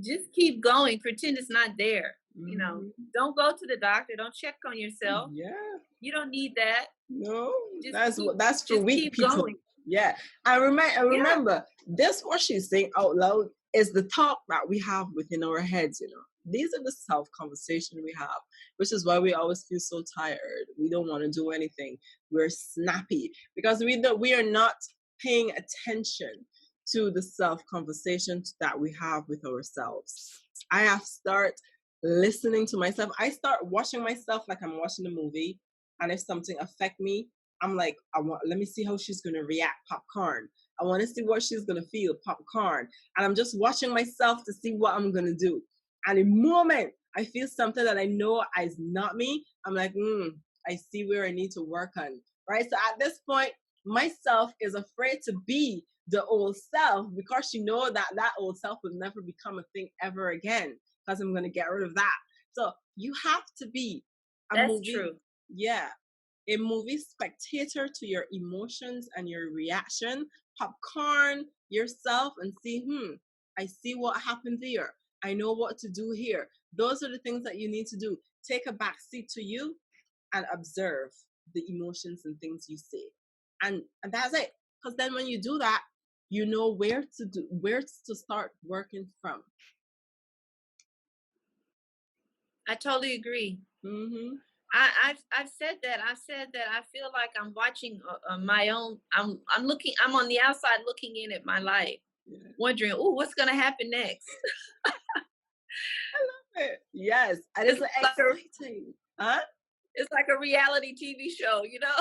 Just keep going. Pretend it's not there. Mm-hmm. Don't go to the doctor. Don't check on yourself. Yeah. You don't need that. No, that's for weak people. Going. Yeah. And remember, this what she's saying out loud is the talk that we have within our heads, These are the self-conversation we have, which is why we always feel so tired. We don't want to do anything. We're snappy because we are not paying attention to the self-conversations that we have with ourselves. I have start listening to myself. I start watching myself like I'm watching a movie. And if something affect me, I'm like, let me see how she's going to react, popcorn. I want to see what she's going to feel, popcorn. And I'm just watching myself to see what I'm going to do. And the moment I feel something that I know is not me, I'm like, I see where I need to work on, right? So at this point, myself is afraid to be the old self because she knows that old self will never become a thing ever again because I'm going to get rid of that. So you have to be. That's true. Yeah. a movie spectator to your emotions and your reaction. Popcorn yourself and see, I see what happened there. I know what to do here. Those are the things that you need to do. Take a back seat to you and observe the emotions and things you say. And that's it. Because then when you do that, you know where to start working from. I totally agree. Mm-hmm. I've said that. I said that I feel like I'm watching my own. I'm on the outside looking in at my life, wondering, what's gonna happen next? I love it. Yes, and it's exciting. Huh? It's like a reality TV show, you know.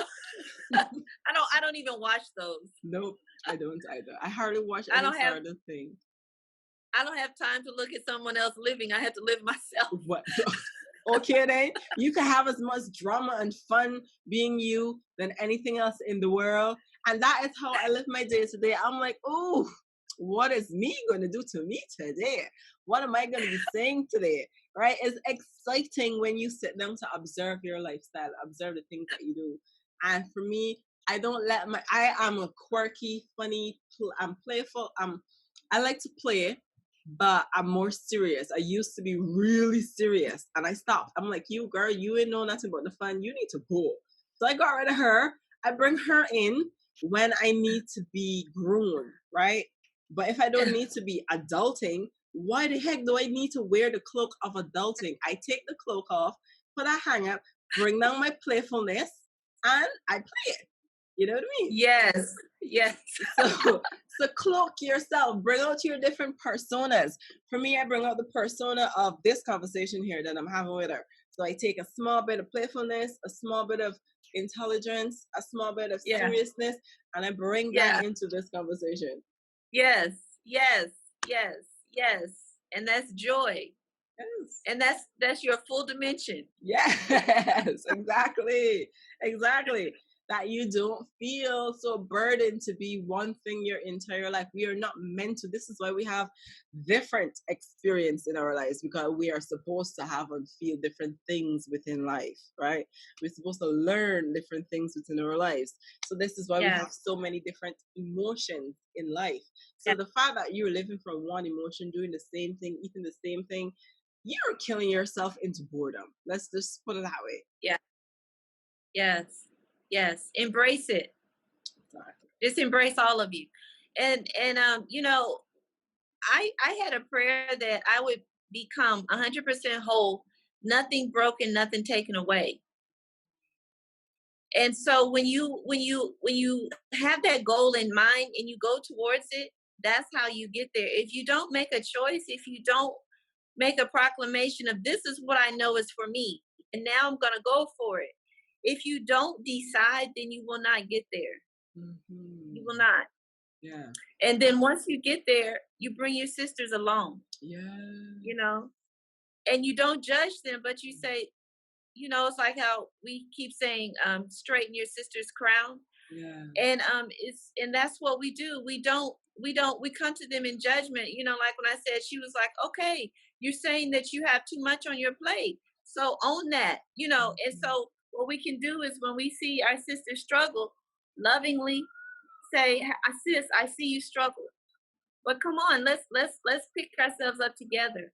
I don't even watch those. Nope, I don't either. I hardly watch I any don't have sort of thing. I don't have time to look at someone else living. I have to live myself. What? Okay, then you can have as much drama and fun being you than anything else in the world, and that is how I live my day today. I'm like, oh, what is me going to do to me today? What am I going to be saying today? Right? It's exciting when you sit down to observe your lifestyle, observe the things that you do. And for me, I am a quirky, funny, I'm playful. I like to play, but I'm more serious. I used to be really serious and I stopped. I'm like, you girl, you ain't know nothing about the fun. You need to go. So I got rid of her. I bring her in when I need to be groomed, right? But if I don't need to be adulting, why the heck do I need to wear the cloak of adulting? I take the cloak off, put a hang up, bring down my playfulness, and I play it. You know what I mean? Yes. Yes. So cloak yourself. Bring out your different personas. For me, I bring out the persona of this conversation here that I'm having with her. So I take a small bit of playfulness, a small bit of intelligence, a small bit of seriousness, and I bring that into this conversation. Yes, yes, yes, yes. And that's joy. Yes. And that's your full dimension. Yes, exactly. Exactly. That you don't feel so burdened to be one thing your entire life. We are not meant to. This is why we have different experience in our lives, because we are supposed to have and feel different things within life, right? We're supposed to learn different things within our lives. So this is why we have so many different emotions in life. So the fact that you're living from one emotion, doing the same thing, eating the same thing, you're killing yourself into boredom. Let's just put it that way. Yeah. Yes. Yes. Embrace it. Exactly. Just embrace all of you. And you know, I had a prayer that I would become 100% whole, nothing broken, nothing taken away. And so when you have that goal in mind and you go towards it, that's how you get there. If you don't make a choice, if you don't make a proclamation of this is what I know is for me, and now I'm going to go for it. If you don't decide, then you will not get there. Mm-hmm. You will not. Yeah. And then once you get there, you bring your sisters along. Yeah. You know, and you don't judge them, but you say, you know, it's like how we keep saying, straighten your sister's crown. Yeah. And that's what we do. We come to them in judgment. You know, like when I said, she was like, okay, you're saying that you have too much on your plate. So own that, you know. Mm-hmm. And so what we can do is when we see our sister struggle, lovingly say, sis, I see you struggle, but come on, let's pick ourselves up together.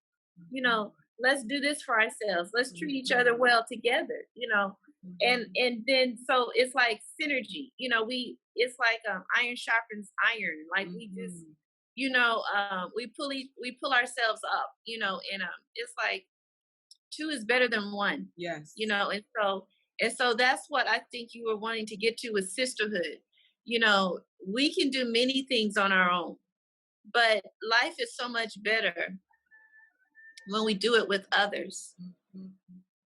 You know, let's do this for ourselves. Let's treat each other well together, you know. And then so it's like synergy, you know, it's like iron sharpens iron. Like we just, you know, we pull ourselves up, you know, and it's like two is better than one. Yes. You know, and so that's what I think you were wanting to get to with sisterhood. You know, we can do many things on our own, but life is so much better when we do it with others.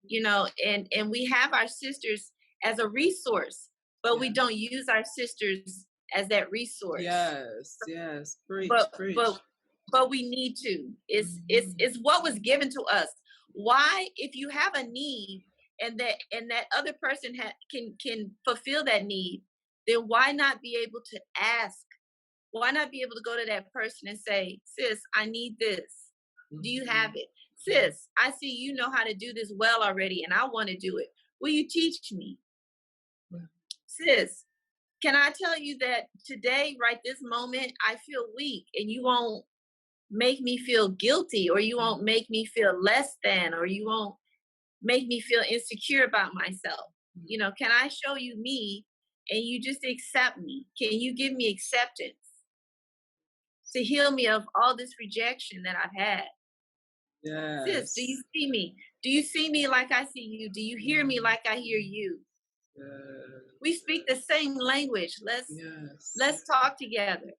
You know, and we have our sisters as a resource, but we don't use our sisters as that resource. Yes. Preach. But we need to. It's what was given to us. Why, if you have a need and that other person can fulfill that need, then why not be able to ask? Why not be able to go to that person and say, sis, I need this. Do you have it? Sis, I see you know how to do this well already, and I want to do it. Will you teach me? sis, can I tell you that today, right this moment, I feel weak, and you won't make me feel guilty, or you won't make me feel less than, or you won't make me feel insecure about myself. You know, can I show you me and you just accept me? Can you give me acceptance to heal me of all this rejection that I've had? Sis, do you see me? Do you see me like I see you? Do you hear me like I hear you? We speak the same language. Let's talk together.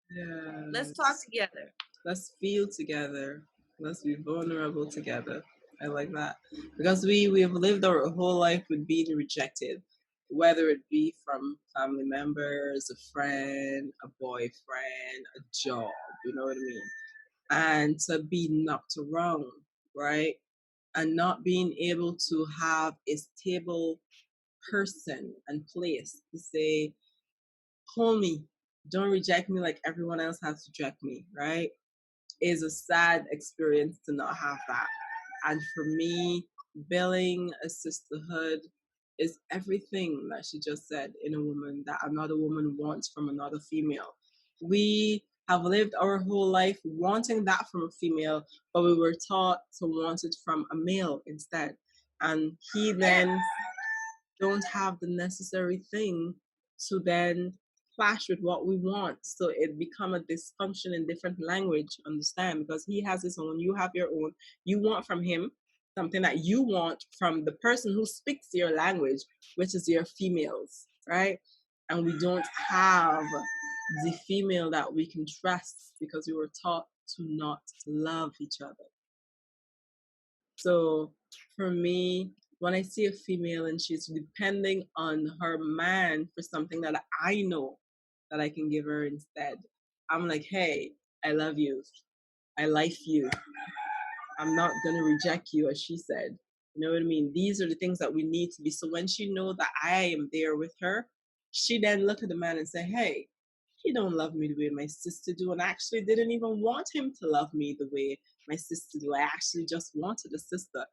Let's talk together. Let's feel together. Let's be vulnerable together. I like that. Because we have lived our whole life with being rejected, whether it be from family members, a friend, a boyfriend, a job, you know what I mean? And to be knocked around, right? And not being able to have a stable person and place to say, hold me, don't reject me like everyone else has to reject me, right? Is a sad experience to not have that. And for me, building a sisterhood is everything that she just said in a woman that another woman wants from another female. We have lived our whole life wanting that from a female, but we were taught to want it from a male instead. And he then don't have the necessary thing to then clash with what we want. So it become a dysfunction in different language, understand? Because he has his own, you have your own. You want from him something that you want from the person who speaks your language, which is your females, right? And we don't have the female that we can trust because we were taught to not love each other. So for me, when I see a female and she's depending on her man for something that I know that I can give her instead, I'm like, hey, I love you. I like you. I'm not going to reject you, as she said. You know what I mean? These are the things that we need to be. So when she know that I am there with her, she then look at the man and say, hey, he don't love me the way my sister do. And I actually didn't even want him to love me the way my sister do. I actually just wanted a sister.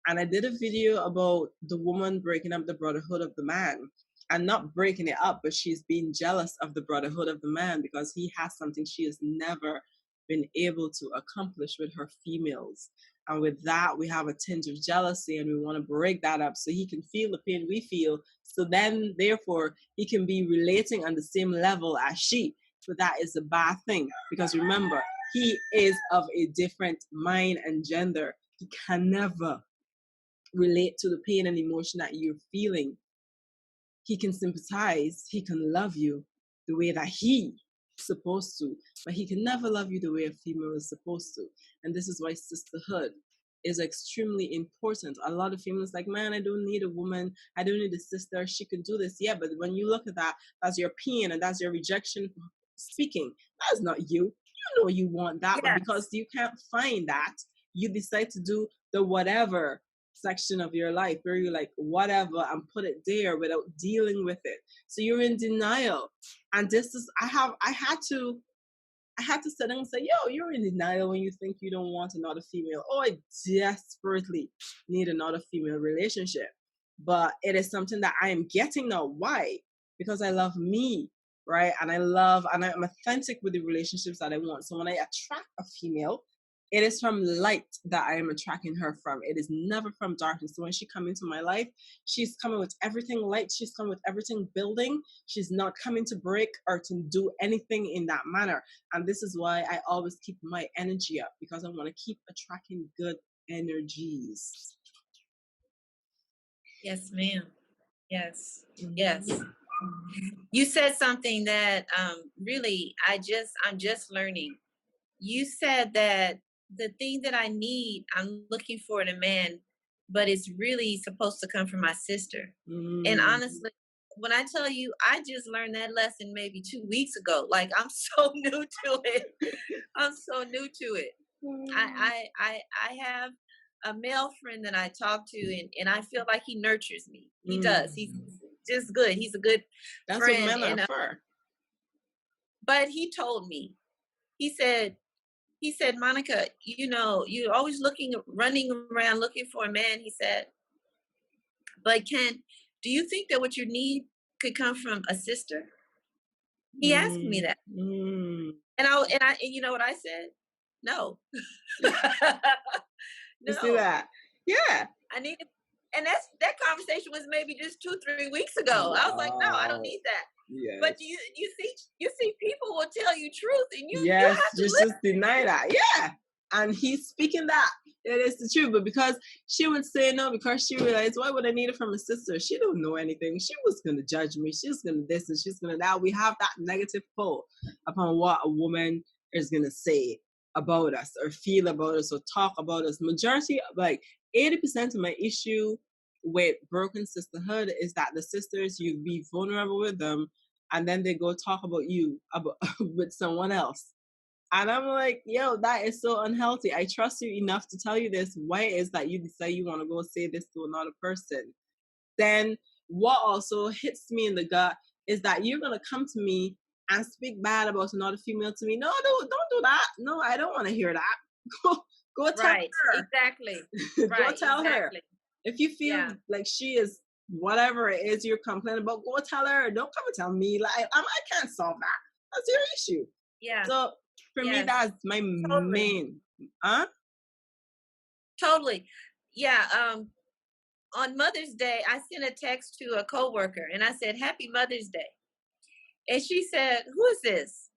And I did a video about the woman breaking up the brotherhood of the man, and not breaking it up, but she's being jealous of the brotherhood of the man because he has something she has never been able to accomplish with her females. And with that, we have a tinge of jealousy, and we want to break that up so he can feel the pain we feel. So then, therefore, he can be relating on the same level as she. So that is a bad thing, because remember, he is of a different mind and gender. He can never relate to the pain and emotion that you're feeling. He can sympathize, he can love you the way that he's supposed to, but he can never love you the way a female is supposed to. And this is why sisterhood is extremely important. A lot of females like, man, I don't need a woman, I don't need a sister, she can do this. Yeah, but when you look at that, that's your pain and that's your rejection speaking. That's not you. You know you want that, but because you can't find that, you decide to do the whatever section of your life where you're like, whatever, and put it there without dealing with it. So you're in denial. And this is, I had to sit down and say, yo, you're in denial when you think you don't want another female. Oh, I desperately need another female relationship. But it is something that I am getting now. Why? Because I love me, right? And I'm authentic with the relationships that I want. So when I attract a female, it is from light that I am attracting her from. It is never from darkness. So when she comes into my life, she's coming with everything light. She's coming with everything building. She's not coming to break or to do anything in that manner. And this is why I always keep my energy up, because I want to keep attracting good energies. Yes, ma'am. Yes. Yes. You said something that really I'm just learning. You said that the thing that I need, I'm looking for in a man, but it's really supposed to come from my sister. And honestly, when I tell you, I just learned that lesson maybe 2 weeks ago. Like, I'm so new to it. I'm so new to it. I have a male friend that I talk to, and I feel like he nurtures me. He does. He's just good. He's a good friend. That's what men are for. But he told me, he said, Monica, you know, you're always running around looking for a man. He said, but do you think that what you need could come from a sister? He asked me that. Mm. And you know what I said? No. You see No. that? Yeah. I need it. And that conversation was maybe just 2-3 weeks ago. I was like, no, I don't need that. Yes. But you see, people will tell you truth, and you yes, have to you listen. just deny that. Yeah. And he's speaking that. It is the truth. But because she would say no, because she realized, why would I need it from a sister? She don't know anything. She was going to judge me. She's going to this and she's going to that. We have that negative pull upon what a woman is going to say about us or feel about us or talk about us. Majority, like 80% of my issue with broken sisterhood is that the sisters, you be vulnerable with them and then they go talk about you with someone else. And I'm like, yo, that is so unhealthy. I trust you enough to tell you this. Why is that you decide you want to go say this to another person? Then what also hits me in the gut is that you're going to come to me and speak bad about another female to me. No, don't do that. No, I don't want to hear that. Go tell her. Exactly. Go tell her. If you feel like she is whatever it is you're complaining about, go tell her. Don't come and tell me. Like I can't solve that. That's your issue. Yeah. So for me, that's my main. Totally. Yeah. On Mother's Day, I sent a text to a coworker and I said, "Happy Mother's Day." And she said, "Who is this?"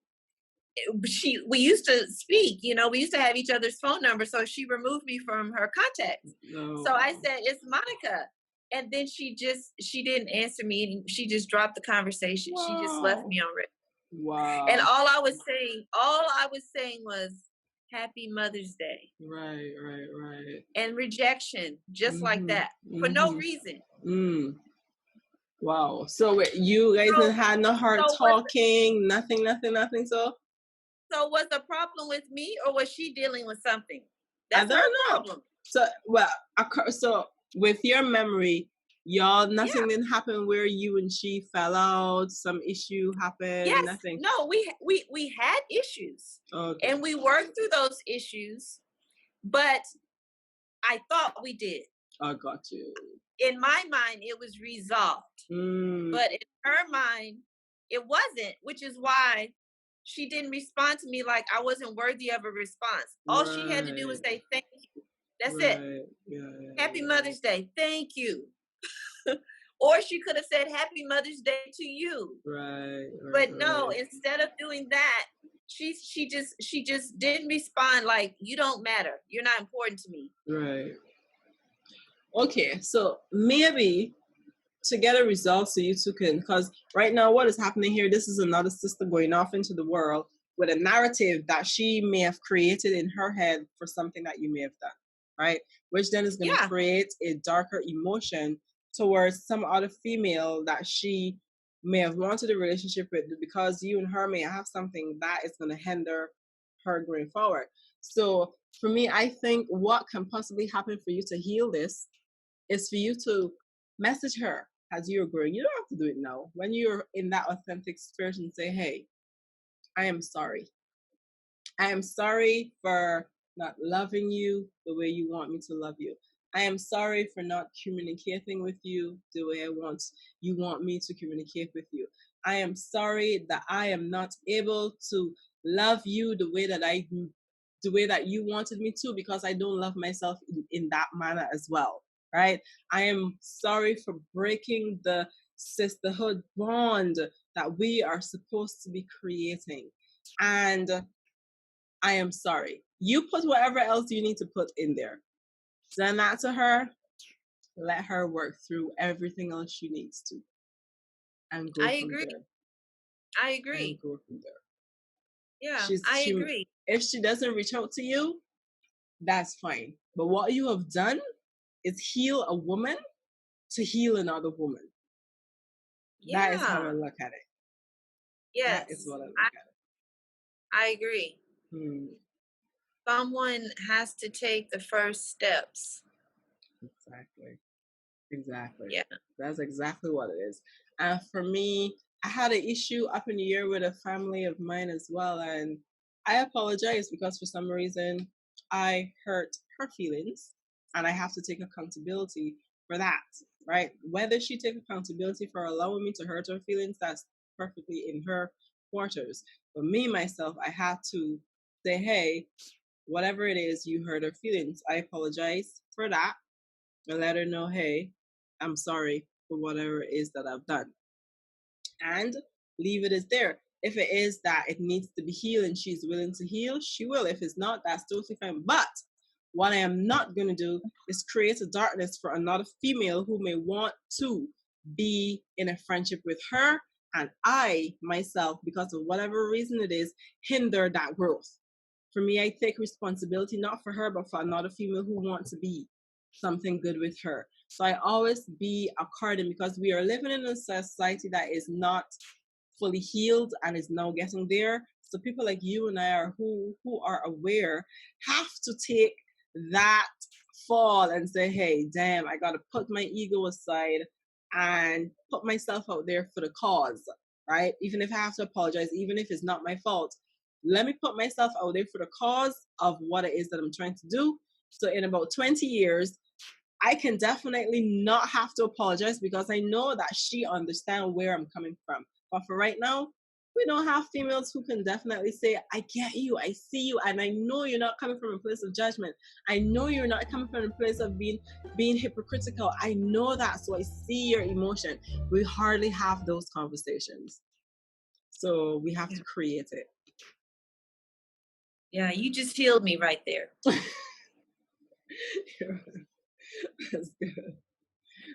We used to speak, we used to have each other's phone numbers, so she removed me from her contacts. So I said, "It's Monica." And then she didn't answer me. She just dropped the conversation. Wow. She just left me on red. Wow. And all I was saying was, "Happy Mother's Day." Right. And rejection, just like that, for no reason. Wow. So you guys had no hard talking, nothing. So was the problem with me, or was she dealing with something? That's her problem. So with your memory, y'all, nothing didn't happen where you and she fell out, some issue happened, nothing. No, we had issues. Okay. And we worked through those issues, but I thought we did. I got you. In my mind, it was resolved. But in her mind, it wasn't, which is why she didn't respond to me like I wasn't worthy of a response. All she had to do was say thank you. That's it. Yeah, Happy Mother's Day. Thank you. Or she could have said Happy Mother's Day to you. But no, instead of doing that, she just didn't respond like, "You don't matter. You're not important to me." Right. Okay, so maybe to get a result so you two can, because right now what is happening here, this is another sister going off into the world with a narrative that she may have created in her head for something that you may have done, right? Which then is going to create a darker emotion towards some other female that she may have wanted a relationship with, because you and her may have something that is going to hinder her going forward. So for me, I think what can possibly happen for you to heal this is for you to message her as you're growing. You don't have to do it now. When you're in that authentic spirit, and say, "Hey, I am sorry. I am sorry for not loving you the way you want me to love you. I am sorry for not communicating with you the way you want me to communicate with you. I am sorry that I am not able to love you the way that you wanted me to, because I don't love myself in that manner as well." Right? I am sorry for breaking the sisterhood bond that we are supposed to be creating. And I am sorry. You put whatever else you need to put in there. Send that to her. Let her work through everything else she needs to. And go from there. I agree. And go from there. Yeah, I agree. If she doesn't reach out to you, that's fine. But what you have done is heal a woman to heal another woman. Yeah. That is how I look at it. Yes. That is what I look at it. I agree. Someone has to take the first steps. Exactly. Yeah. That's exactly what it is. And for me, I had an issue up in the year with a family of mine as well. And I apologize because for some reason I hurt her feelings. And I have to take accountability for that. right? Whether she take accountability for allowing me to hurt her feelings, that's perfectly in her quarters. But me, myself, I have to say, hey, whatever it is, you hurt her feelings. I apologize for that and let her know, hey, I'm sorry for whatever it is that I've done. And leave it as there. If it is that it needs to be healed and she's willing to heal, she will. If it's not, that's totally fine. But what I am not going to do is create a darkness for another female who may want to be in a friendship with her, and I, myself, because of whatever reason it is, hinder that growth. For me, I take responsibility not for her, but for another female who wants to be something good with her. So I always be according, because we are living in a society that is not fully healed and is now getting there. So people like you and I are who are aware have to take that fall and say, hey, damn, I gotta put my ego aside and put myself out there for the cause, right? Even if I have to apologize, even if it's not my fault, let me put myself out there for the cause of what it is that I'm trying to do. So in about 20 years, I can definitely not have to apologize because I know that she understands where I'm coming from. But for right now, we don't have females who can definitely say, I get you, I see you, and I know you're not coming from a place of judgment. I know you're not coming from a place of being hypocritical. I know that, so I see your emotion. We hardly have those conversations. So we have to create it. Yeah, you just healed me right there. That's good.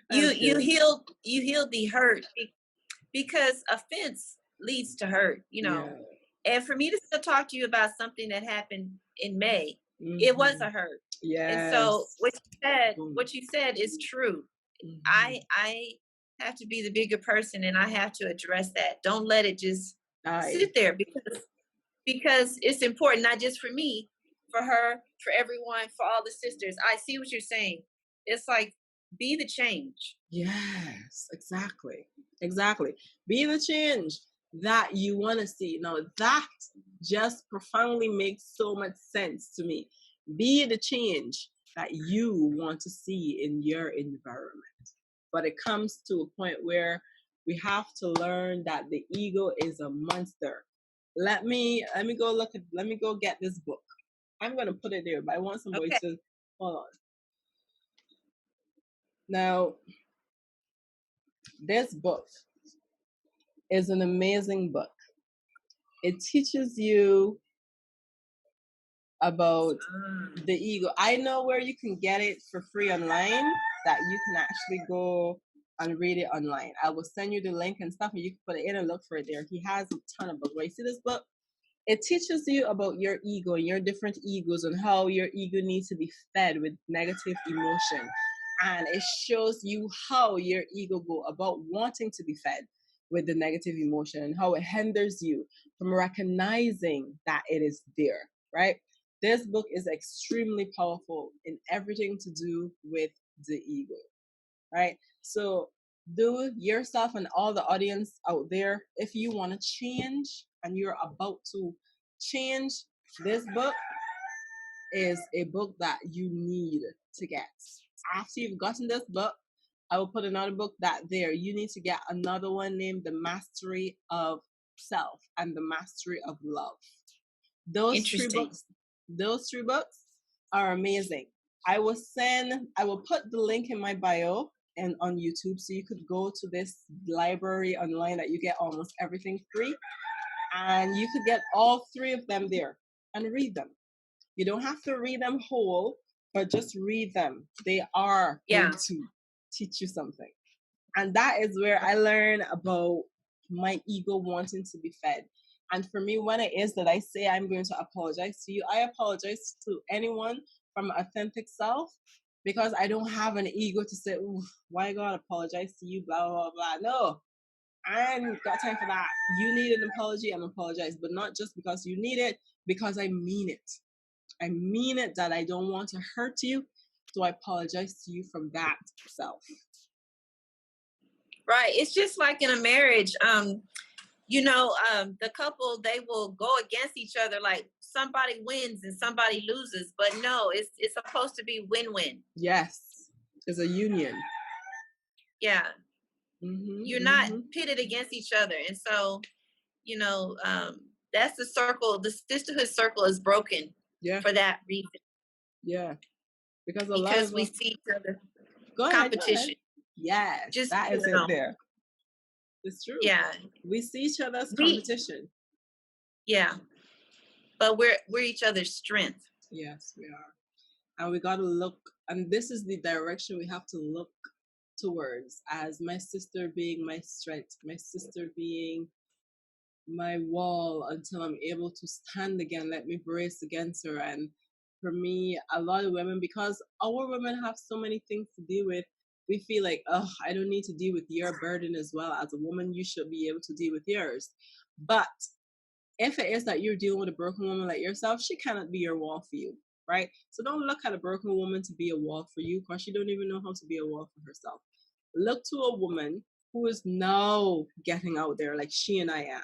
You healed the hurt, because offense leads to hurt, you know. Yeah. And for me to still talk to you about something that happened in May, it was a hurt. Yeah. And so what you said is true. Mm-hmm. I have to be the bigger person, and I have to address that. Don't let it just sit there, because it's important, not just for me, for her, for everyone, for all the sisters. I see what you're saying. It's like, be the change. Yes, exactly. Be the change that you want to see. Now that just profoundly makes so much sense to me. Be the change that you want to see in your environment. But it comes to a point where we have to learn that the ego is a monster. Let me go get this book. I'm gonna put it there, but I want somebody to hold on. Now, this book is an amazing book. It teaches you about the ego. I know where you can get it for free online, that you can actually go and read it online. I will send you the link and stuff, and you can put it in and look for it there. He has a ton of books. But you see this book? It teaches you about your ego and your different egos and how your ego needs to be fed with negative emotion. And it shows you how your ego go about wanting to be fed with the negative emotion and how it hinders you from recognizing that it is there, right? This book is extremely powerful in everything to do with the ego, right? So do yourself and all the audience out there, if you want to change and you're about to change, this book is a book that you need to get. After you've gotten this book, I will put another book that there. You need to get another one named The Mastery of Self and The Mastery of Love. Those three books are amazing. I will put the link in my bio and on YouTube, so you could go to this library online that you get almost everything free, and you could get all three of them there and read them. You don't have to read them whole, but just read them. They are going to teach you something. And that is where I learn about my ego wanting to be fed. And for me, when it is that I say I'm going to apologize to you, I apologize to anyone from authentic self, because I don't have an ego to say, why I gotta apologize to you, blah, blah, blah. No, I ain't got time for that. You need an apology, I'm apologize. But not just because you need it, because I mean it. I mean it, that I don't want to hurt you. So I apologize to you from that self. Right. It's just like in a marriage. The couple, they will go against each other, like somebody wins and somebody loses, but no, it's supposed to be win-win. Yes, it's a union. Yeah. Mm-hmm, You're not mm-hmm. pitted against each other. And so, you know, that's the circle. The sisterhood circle is broken for that reason. Yeah. Because a lot Because of we us. see each other Go ahead. competition. Yes, Just, that is you it know, there. It's true. yeah. We see each other as We, competition. yeah. But we're each other's strength. Yes, we are. And we got to look, and this is the direction we have to look towards, as my sister being my strength, my sister being my wall until I'm able to stand again. Let me brace against her. And for me, a lot of women, because our women have so many things to deal with, we feel like, oh, I don't need to deal with your burden as well. As a woman, you should be able to deal with yours. But if it is that you're dealing with a broken woman like yourself, she cannot be your wall for you, right? So don't look at a broken woman to be a wall for you, because she don't even know how to be a wall for herself. Look to a woman who is now getting out there like she and I am,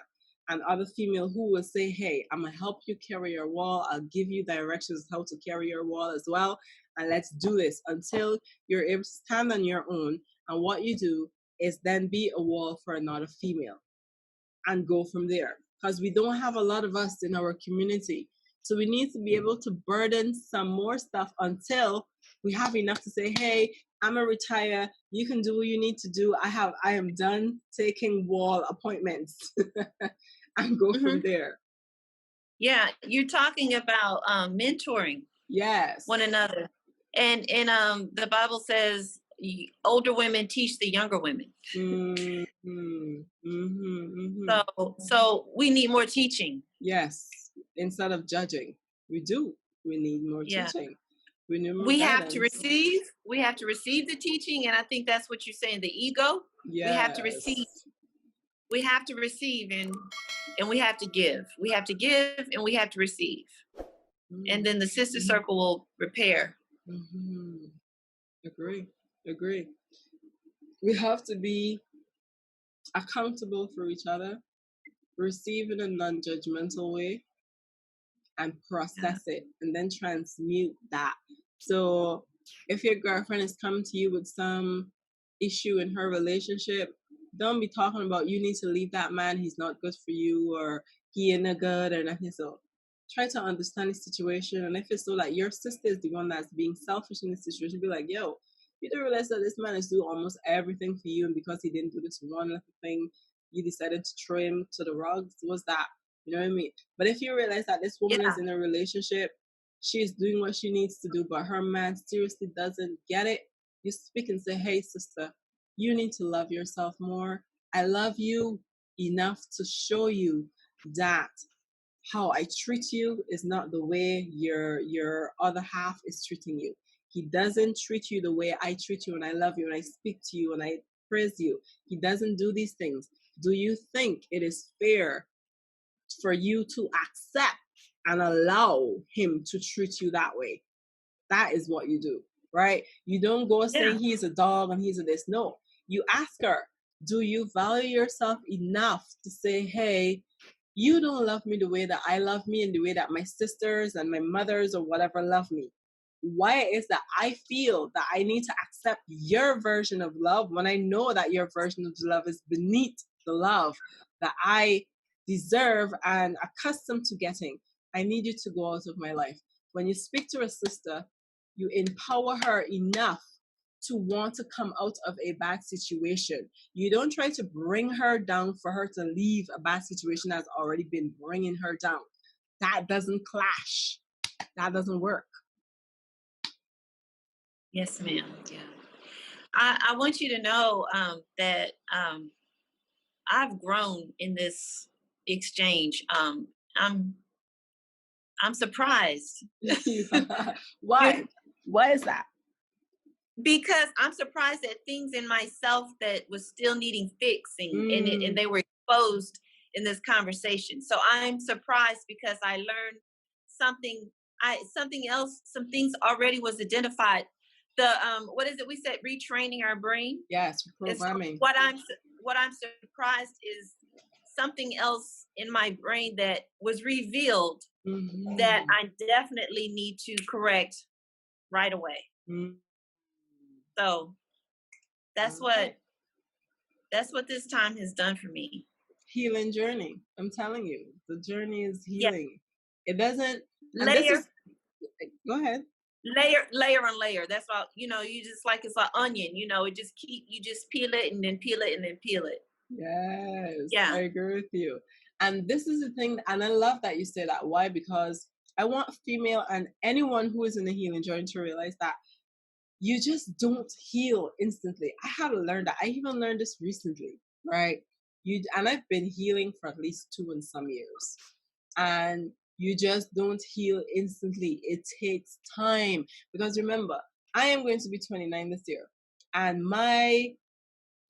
and other female who will say, hey, I'm gonna help you carry your wall. I'll give you directions how to carry your wall as well, and let's do this until you're able to stand on your own. And what you do is then be a wall for another female and go from there, because we don't have a lot of us in our community. So we need to be able to burden some more stuff until we have enough to say, hey, I'm a retire. You can do what you need to do. I am done taking wall appointments and go from there. Yeah, you're talking about mentoring one another. And the Bible says older women teach the younger women. So we need more teaching. Yes, instead of judging, we need more teaching. We have to receive. We have to receive the teaching, and I think that's what you're saying. The ego. Yes. We have to receive. We have to receive, and we have to give. We have to give, and we have to receive, and then the sister circle will repair. Agree. We have to be accountable for each other, receive in a non-judgmental way, and process it, and then transmute that. So if your girlfriend is coming to you with some issue in her relationship, don't be talking about you need to leave that man, he's not good for you, or he ain't no good or nothing. So try to understand the situation. And if it's so like your sister is the one that's being selfish in the situation, be like, yo, you don't realize that this man is doing almost everything for you, and because he didn't do this one little thing, you decided to throw him to the rugs. What's that? You know what I mean? But if you realize that this woman is in a relationship, she's doing what she needs to do, but her man seriously doesn't get it, you speak and say, hey, sister, you need to love yourself more. I love you enough to show you that how I treat you is not the way your other half is treating you. He doesn't treat you the way I treat you, and I love you, and I speak to you, and I praise you. He doesn't do these things. Do you think it is fair for you to accept and allow him to treat you that way? That is what you do, right? You don't go saying he's a dog and he's a this. No, you ask her, do you value yourself enough to say, hey, you don't love me the way that I love me and the way that my sisters and my mothers or whatever love me. Why is that I feel that I need to accept your version of love when I know that your version of love is beneath the love that I deserve and accustomed to getting? I need you to go out of my life. When you speak to a sister, you empower her enough to want to come out of a bad situation. You don't try to bring her down for her to leave a bad situation that's already been bringing her down. That doesn't clash. That doesn't work. Yes, ma'am. Yeah. I want you to know that I've grown in this exchange. I'm surprised. Why? Why is that? Because I'm surprised at things in myself that was still needing fixing, and they were exposed in this conversation. So I'm surprised because I learned something else. Some things already was identified. The what is it? We said retraining our brain. Yes, programming. What I'm surprised is something else in my brain that was revealed that I definitely need to correct right away. So that's what That's what this time has done for me. Healing journey. I'm telling you, the journey is Yeah. healing. It doesn't. And Layer, this is. Go ahead. layer on layer. That's all. You know, you just like it's an onion. You know, you just peel it and then peel it and then peel it. Yes, Yeah. I agree with you. And this is the thing, and I love that you say that. Why? Because I want female and anyone who is in the healing journey to realize that you just don't heal instantly. I had to learn that. I even learned this recently, right? And I've been healing for at least 2 and some years. And you just don't heal instantly. It takes time. Because remember, I am going to be 29 this year. And my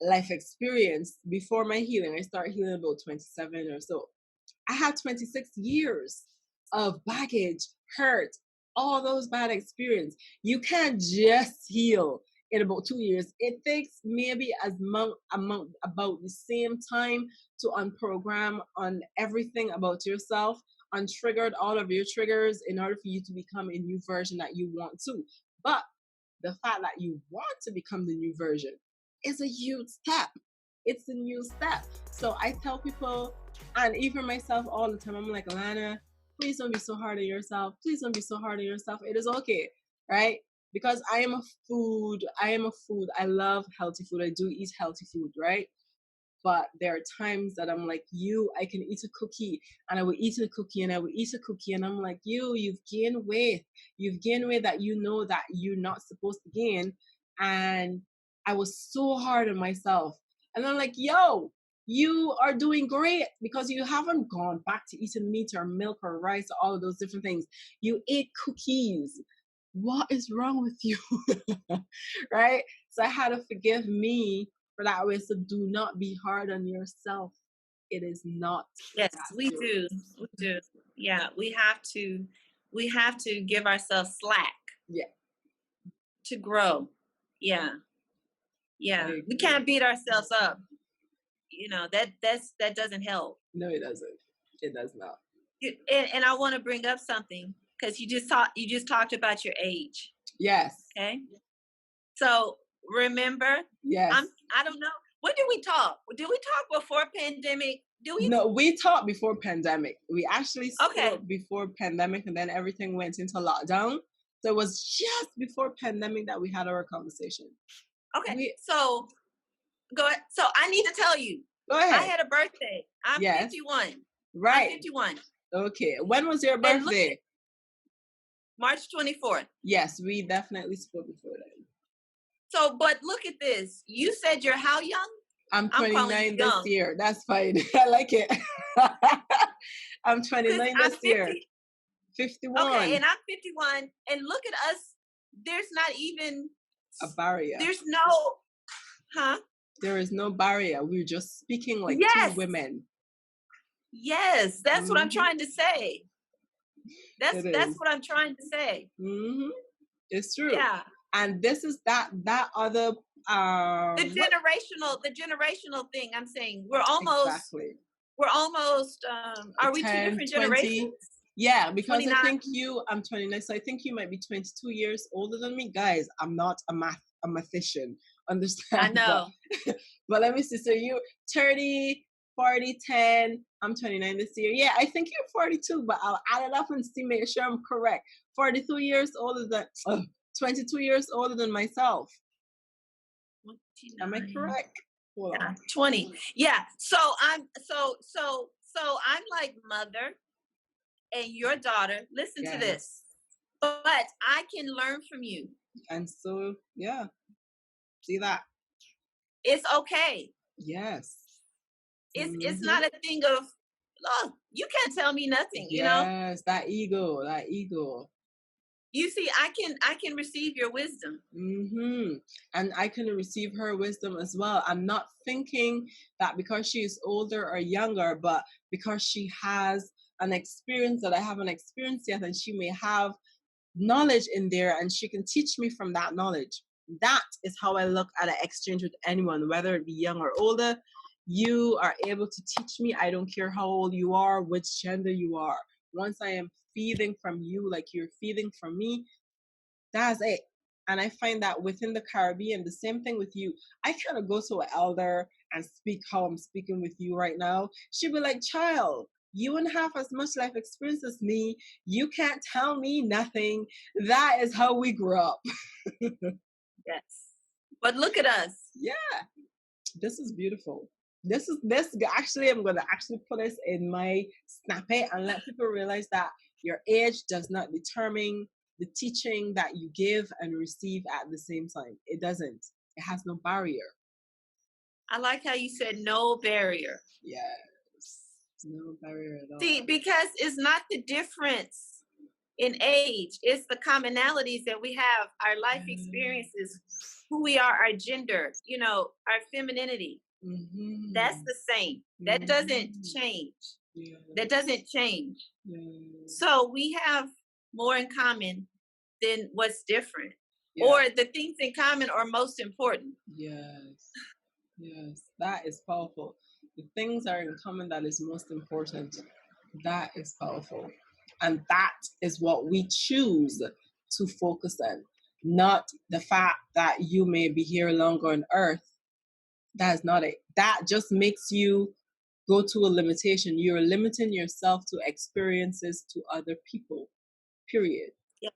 life experience before my healing, I started healing about 27 or so. I had 26 years of baggage, hurt, all those bad experience. You can't just heal in about 2 years. It takes maybe about the same time to unprogram on everything about yourself, untriggered all of your triggers in order for you to become a new version that you want to. But the fact that you want to become the new version is a huge step. It's a new step. So I tell people, and even myself all the time, I'm like, ALANA, please don't be so hard on yourself. Please don't be so hard on yourself. It is okay, right? Because I am a food. I love healthy food. I do eat healthy food, right? But there are times that I'm like, I can eat a cookie, and I will eat a cookie, and I will eat a cookie, and I'm like, you've gained weight. You've gained weight that you know that you're not supposed to gain. And I was so hard on myself. And I'm like, you are doing great because you haven't gone back to eating meat or milk or rice or all of those different things. You ate cookies. What is wrong with you? Right? So I had to forgive me for that way. So do not be hard on yourself. It is not. Yes, we do. We do. Yeah, we have to give ourselves slack. Yeah. To grow. Yeah. Yeah. We can't beat ourselves up. You know, that doesn't help. No, it doesn't. It does not. And I want to bring up something because you just talked about your age. Yes. Okay. So remember, yes. I don't know. When did we talk? Did we talk before pandemic? No, we talked before pandemic. We actually spoke before pandemic, and then everything went into lockdown. So it was just before pandemic that we had our conversation. Okay. So go ahead. So I need to tell you. Go ahead. I had a birthday. I'm 51. Right. I'm 51. Okay. When was your birthday? March 24th. Yes, we definitely spoke before then. So, but look at this. You said you're how young? I'm 29 this year. That's fine. I like it. I'm 29 this year. 51. Okay, and I'm 51. And look at us. There's not even a barrier. There's no, There is no barrier. We're just speaking like two women. Yes, that's what I'm trying to say. That's what I'm trying to say. Mm-hmm. It's true. Yeah. And this is that other the generational thing. I'm saying we're almost are we 10, 2 different 20, generations? Yeah, because 29. I think I'm 29, so I think you might be 22 years older than me. Guys, I'm not a mathematician. Understand? I know. But let me see. So you 30, 40, 10. I'm 29 this year. Yeah, I think you're 42, but I'll add it up and see, make sure I'm correct. 42 years older than 22 years older than myself. 29. Am I correct? Yeah, 20. Yeah. So I'm like mother and your daughter. Listen to this. But I can learn from you. And so see that. It's okay. Yes. It's not a thing of you can't tell me nothing, you know? Yes, that ego. You see, I can receive your wisdom. Mm-hmm. And I can receive her wisdom as well. I'm not thinking that because she is older or younger, but because she has an experience that I haven't experienced yet, and she may have knowledge in there and she can teach me from that knowledge. That is how I look at an exchange with anyone, whether it be young or older. You are able to teach me. I don't care how old you are, which gender you are. Once I am feeding from you like you're feeding from me, that's it. And I find that within the Caribbean, the same thing with you. I kind of go to an elder and speak how I'm speaking with you right now, she'd be like, child, you wouldn't have as much life experience as me. You can't tell me nothing. That is how we grew up. Yes. But look at us. Yeah. This is beautiful. This actually, I'm gonna actually put this in my snippet and let people realize that your age does not determine the teaching that you give and receive at the same time. It doesn't. It has no barrier. I like how you said no barrier. Yes. No barrier at all. See, because it's not the difference in age, it's the commonalities that we have, our life experiences, who we are, our gender, our femininity. Mm-hmm. That's the same. That doesn't change. Yeah. That doesn't change. Yeah. So we have more in common than what's different. Yeah. Or the things in common are most important. Yes. Yes. That is powerful. The things are in common that is most important. That is powerful. And that is what we choose to focus on. Not the fact that you may be here longer on earth. That is not it. That just makes you go to a limitation. You're limiting yourself to experiences to other people. Period. Yes.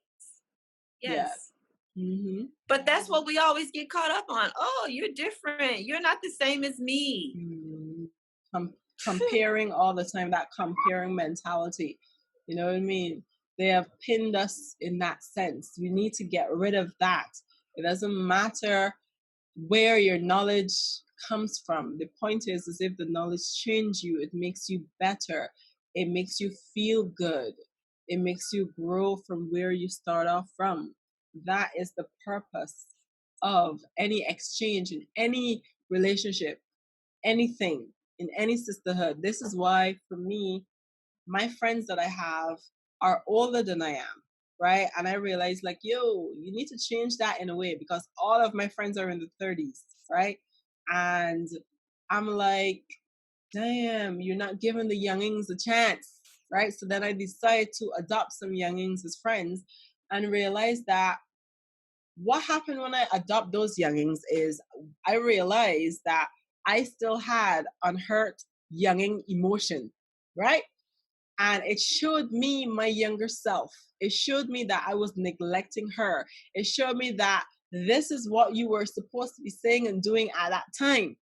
Yes. Yeah. Mm-hmm. But that's what we always get caught up on. Oh, you're different. You're not the same as me. Mm-hmm. Comparing all the time, that comparing mentality. You know what I mean? They have pinned us in that sense. We need to get rid of that. It doesn't matter where your knowledge comes from. The point is if the knowledge changes you, it makes you better. It makes you feel good. It makes you grow from where you start off from. That is the purpose of any exchange in any relationship, anything, in any sisterhood. This is why, for me, my friends that I have are older than I am, right? And I realized, like, yo, you need to change that in a way, because all of my friends are in the 30s, right? And I'm like, damn, you're not giving the youngings a chance, right? So then I decided to adopt some youngings as friends and realize that what happened when I adopt those youngings is I realized that I still had unhurt younging emotion, right? And it showed me my younger self. It showed me that I was neglecting her. It showed me that this is what you were supposed to be saying and doing at that time.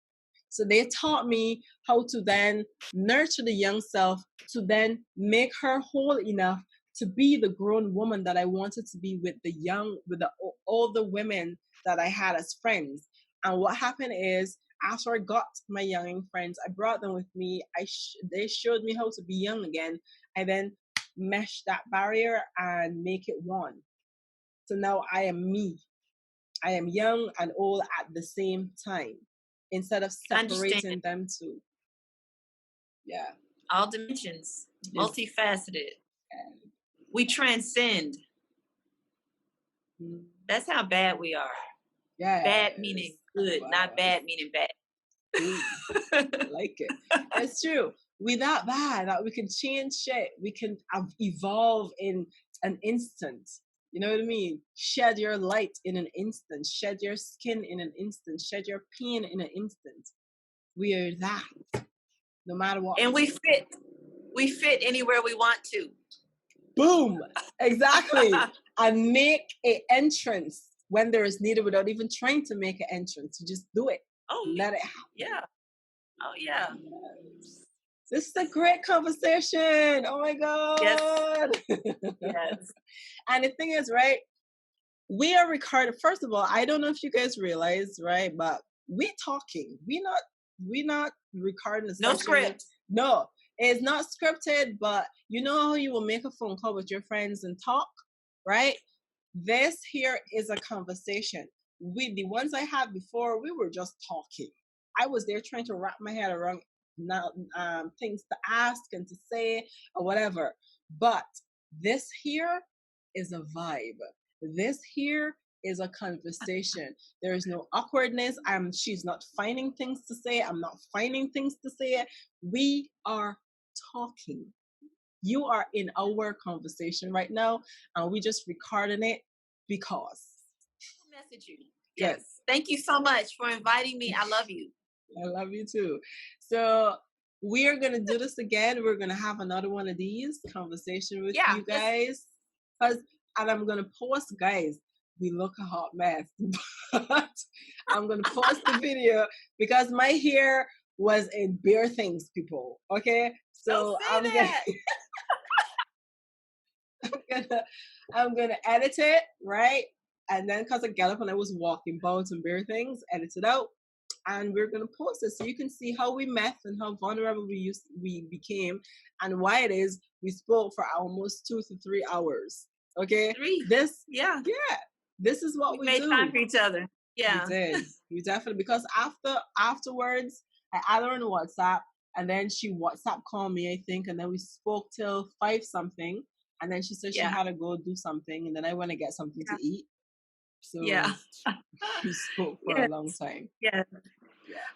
So they taught me how to then nurture the young self, to then make her whole enough to be the grown woman that I wanted to be with the older women that I had as friends. And what happened is, after I got my young friends, I brought them with me. They showed me how to be young again. I then meshed that barrier and make it one. So now I am me. I am young and old at the same time, instead of separating them two. Yeah. All dimensions, multifaceted. We transcend. That's how bad we are. Yeah. Bad meaning good, not bad meaning bad. I like it. It's true. We're that bad that we can change shit. We can evolve in an instant. You know what I mean? Shed your light in an instant. Shed your skin in an instant. Shed your pain in an instant. We are that. No matter what. And we fit anywhere we want to. Boom. Exactly. And make an entrance when there is needed without even trying to make an entrance. You just do it. Oh, let it happen. Yeah. Oh, yeah. This is a great conversation. Oh, my God. Yes. And the thing is, right, we are recording. First of all, I don't know if you guys realize, right, but we're talking. We're not recording. No script. No, it's not scripted, but you know how you will make a phone call with your friends and talk, right? This here is a conversation. The ones I had before, we were just talking. I was there trying to wrap my head around things to ask and to say or whatever. But this here is a vibe. This here is a conversation. There is no awkwardness. She's not finding things to say. I'm not finding things to say. We are talking. You are in our conversation right now, and we just recording it because. Message you. Yes. Thank you so much for inviting me. I love you. I love you too. So we are gonna do this again. We're gonna have another one of these conversation with Yeah. you guys. And I'm gonna post, guys. We look a hot mess, but I'm gonna post the video because my hair was in bare things, people. Okay, so Don't say that. I'm gonna edit it, right? And then because I got up and I was walking bounds and bare things, edit it out, and we're gonna post it so you can see how we met and how vulnerable we became, and why it is we spoke for almost 2 to 3 hours. Okay, this Yeah. this is what we made do. time for each other. Yeah, we did. We definitely, because afterwards I added her on WhatsApp, and then she WhatsApp called me, I think, and then we spoke till 5 something, and then she said she had to go do something, and then I went to get something to eat. So we spoke for a long time. Yeah.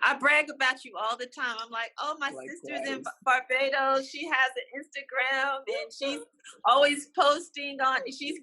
I brag about you all the time. I'm like, oh, my sister's in Barbados. She has an Instagram and she's always posting on. She's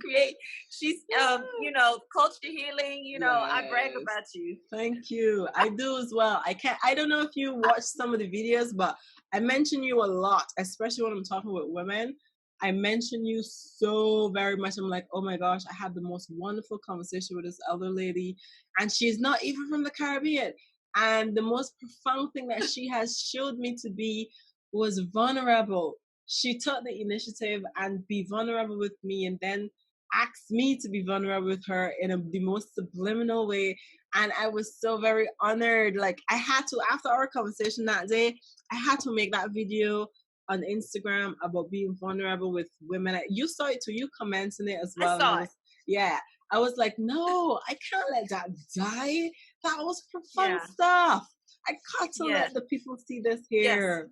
culture healing. I brag about you. Thank you. I do as well. I don't know if you watch some of the videos, but I mention you a lot, especially when I'm talking with women. I mention you so very much. I'm like, oh my gosh, I had the most wonderful conversation with this elder lady, and she's not even from the Caribbean. And the most profound thing that she has showed me to be was vulnerable. She took the initiative and be vulnerable with me, and then asked me to be vulnerable with her in the most subliminal way. And I was so very honored. Like, I had to, after our conversation that day, I had to make that video on Instagram about being vulnerable with women. You saw it too. You commented it as well. I saw it. Yeah. I was like, no, I can't let that die. That was profound stuff. I got to let the people see this here.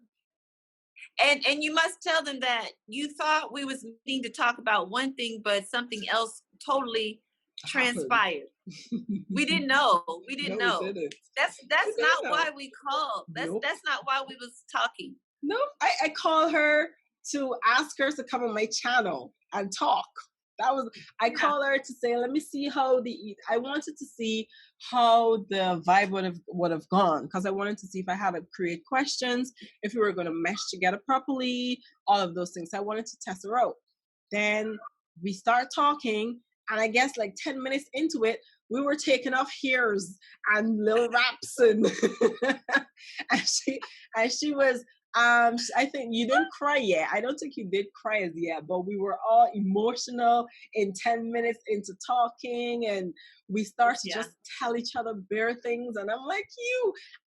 Yes. And you must tell them that you thought we was meeting to talk about one thing, but something else totally transpired. We didn't know. We didn't know. We didn't. That's not why we called. That's not why we was talking. No, I called her to ask her to come on my channel and talk. I called her to say, let me see how I wanted to see how the vibe would have gone, because I wanted to see if I had to create questions, if we were going to mesh together properly, all of those things. I wanted to test her out. Then we start talking, and I guess like 10 minutes into it, we were taking off hairs and little wraps, and and she was. I think you didn't cry yet. I don't think you did cry as yet, but we were all emotional in 10 minutes into talking, and we started to just tell each other bare things. And I'm like,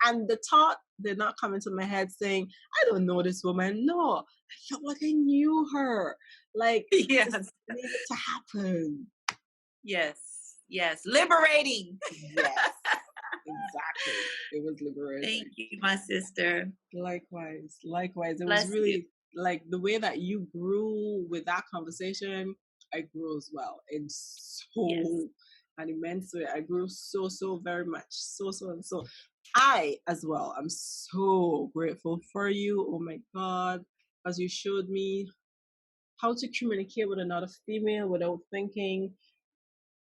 and the thought did not come into my head saying, I don't know this woman. No, I felt like I knew her. Like, it needed to happen. Yes. Liberating. Yes. Exactly. It was liberating. Thank you, my sister. Likewise. It was really like the way that you grew with that conversation, I grew as well. In an immense way. I grew so very much. So. I as well. I'm so grateful for you. Oh my God. As you showed me how to communicate with another female without thinking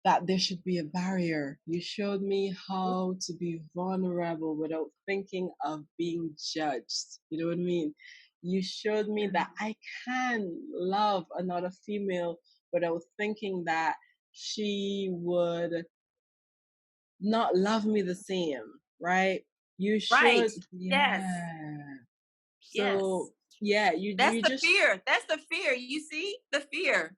that there should be a barrier. You showed me how to be vulnerable without thinking of being judged. You know what I mean? You showed me that I can love another female without thinking that she would not love me the same, right? You should. Right. Yeah. So, That's the fear. That's the fear. You see? The fear.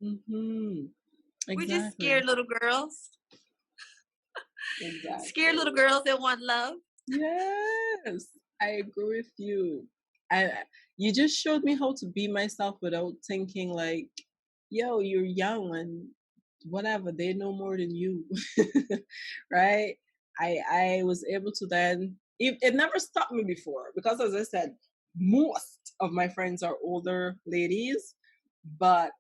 Exactly. We're just scared little girls. Exactly. Scared little girls that want love. Yes, I agree with you. You just showed me how to be myself without thinking like, yo, you're young and whatever, they know more than you. Right? I was able to then, it never stopped me before, because as I said, most of my friends are older ladies, but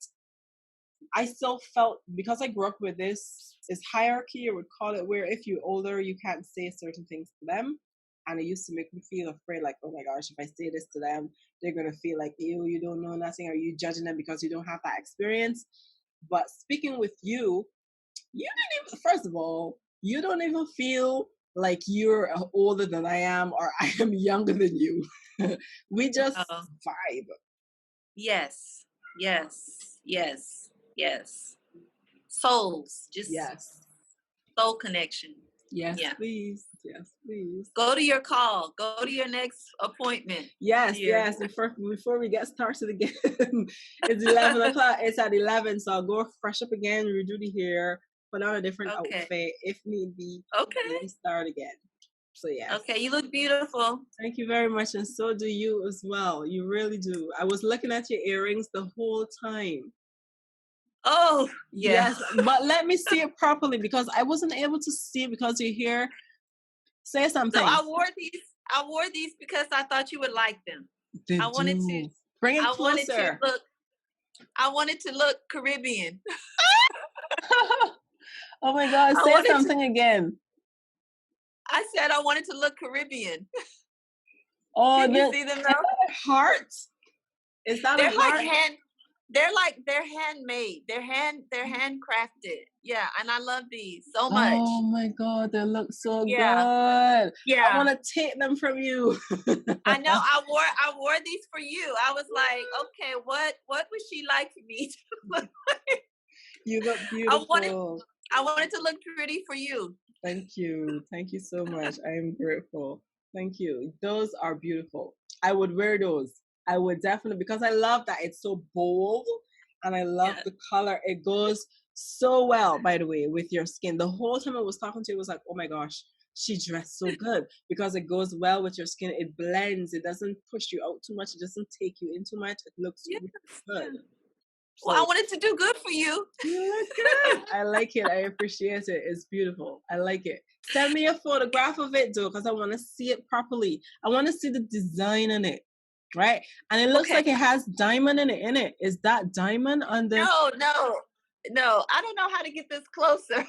I still felt, because I grew up with this hierarchy, I would call it, where if you're older, you can't say certain things to them. And it used to make me feel afraid, like, oh my gosh, if I say this to them, they're going to feel like, ew, you don't know nothing. Are you judging them because you don't have that experience? But speaking with you, you didn't even, first of all, you don't even feel like you're older than I am or I am younger than you. We just Oh, vibe. yes, yes, yes, yes. Souls, just Yes. soul connection. Yes, Yeah. please. Yes, please. Go to your call. Go to your next appointment. Yes, dear. yes. Before we get started again, it's 11 o'clock. It's at 11, so I'll go fresh up again, redo the hair, put on a different Okay. outfit if need be, Okay. and then start again. So yes. Okay, you look beautiful. Thank you very much, and so do you as well. You really do. I was looking at your earrings the whole time. Oh, yeah. Yes, but let me see it properly because I wasn't able to see it because you're here. Say something. So I wore these because I thought you would like them. They I wanted do. to Bring it I wanted to closer. look I wanted to look Caribbean. Oh my God! I Say wanted something again. I said I wanted to look Caribbean. Oh, Can you see them now? Heart. Is that They're a heart? they're handmade. They're handcrafted. Yeah, and I love these so much. Oh my God, they look so Yeah. good. Yeah. I want to take them from you. I know. I wore these for you. I was like, okay, what would she like for me to look like? You look beautiful. I wanted to look pretty for you. Thank you. Thank you so much. I am grateful. Thank you. Those are beautiful. I would wear those. I would definitely, because I love that it's so bold and I love the color. It goes so well, by the way, with your skin. The whole time I was talking to you, it was like, oh my gosh, she dressed so good because it goes well with your skin. It blends. It doesn't push you out too much. It doesn't take you in too much. It looks really good. Well, I wanted to do good for you. You look good. I like it. I appreciate it. It's beautiful. I like it. Send me a photograph of it, though, because I want to see it properly. I want to see the design in it, right? And it looks like it has diamond in it. Is that diamond on the? No. I don't know how to get this closer.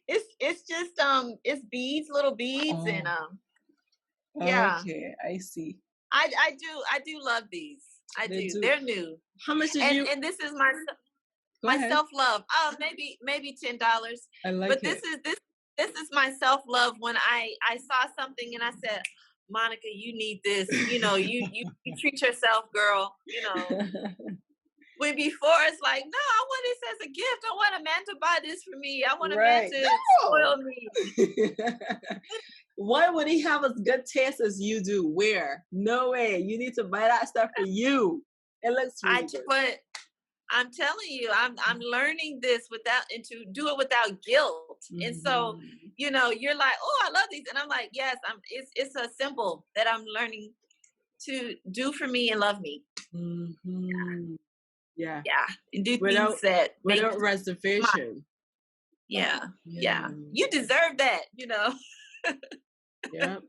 It's just it's beads, little beads, and yeah. Okay, I see. I do love these. I do. They're new. How much did you? And this is my self-love. Oh, maybe $10. I like but it. This is my self-love when I saw something and I said, Monica, you need this. You know, you treat yourself, girl. You know. When before it's like, no, I want this as a gift. I want a man to buy this for me. I want a man to spoil me. Why would he have as good taste as you do? Where? No way. You need to buy that stuff for you. It looks really good. But I'm telling you, I'm learning this and to do it without guilt. Mm-hmm. And so, you know, you're like, oh, I love these. And I'm like, yes, it's a symbol that I'm learning to do for me and love me. Mm-hmm. Yeah. And do things that without reservation. Yeah. You deserve that, you know.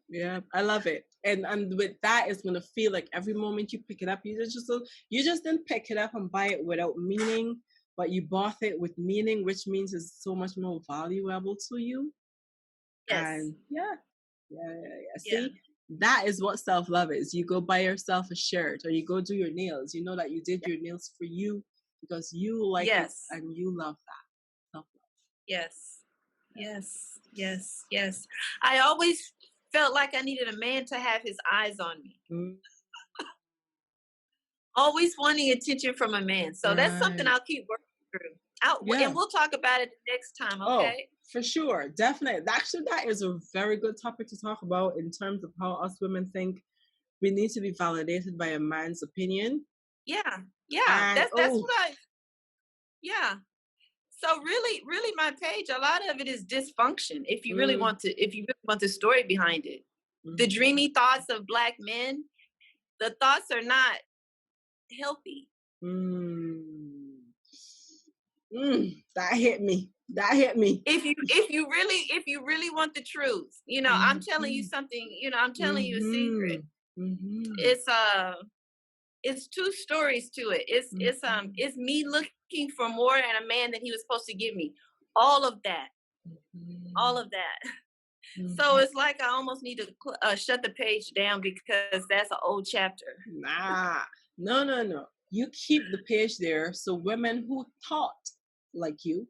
Yeah. I love it. And with that, it's gonna feel like every moment you pick it up, you just didn't pick it up and buy it without meaning, but you bought it with meaning, which means it's so much more valuable to you. Yes. And See, that is what self-love is. You go buy yourself a shirt or you go do your nails. You know that you did your nails for you because you like it and you love that. Self-love. Yes. I always felt like I needed a man to have his eyes on me. Mm-hmm. Always wanting attention from a man. So that's something I'll keep working through. And we'll talk about it next time, okay? Oh, for sure. Definitely. Actually, that is a very good topic to talk about in terms of how us women think we need to be validated by a man's opinion. Yeah. That's what So really my page, a lot of it is dysfunction. If you really want the story behind it. Mm-hmm. The dreamy thoughts of Black men, the thoughts are not healthy. That hit me. If you really want the truth, you know, I'm telling you something, you know, I'm telling you a secret. Mm-hmm. It's two stories to it. It's me looking for more in a man than he was supposed to give me. All of that. Mm-hmm. So it's like I almost need to shut the page down because that's an old chapter. Nah, no. You keep the page there so women who thought like you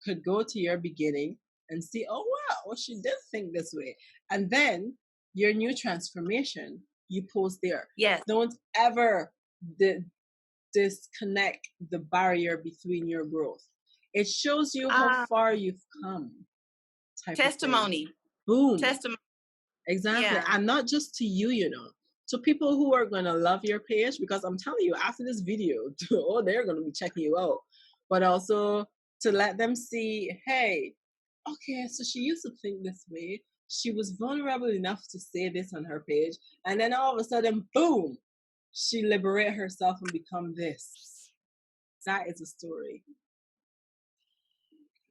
could go to your beginning and see, oh wow, she did think this way. And then your new transformation, you post there. Yes. Don't ever disconnect the barrier between your growth. It shows you how far you've come. Testimony. Boom. Testimony. Exactly. Yeah. And not just to you, you know. To people who are going to love your page, because I'm telling you, after this video, oh, they're going to be checking you out. But also to let them see, hey, okay, so she used to think this way. She was vulnerable enough to say this on her page. And then all of a sudden, boom, she liberate herself and become this. That is a story.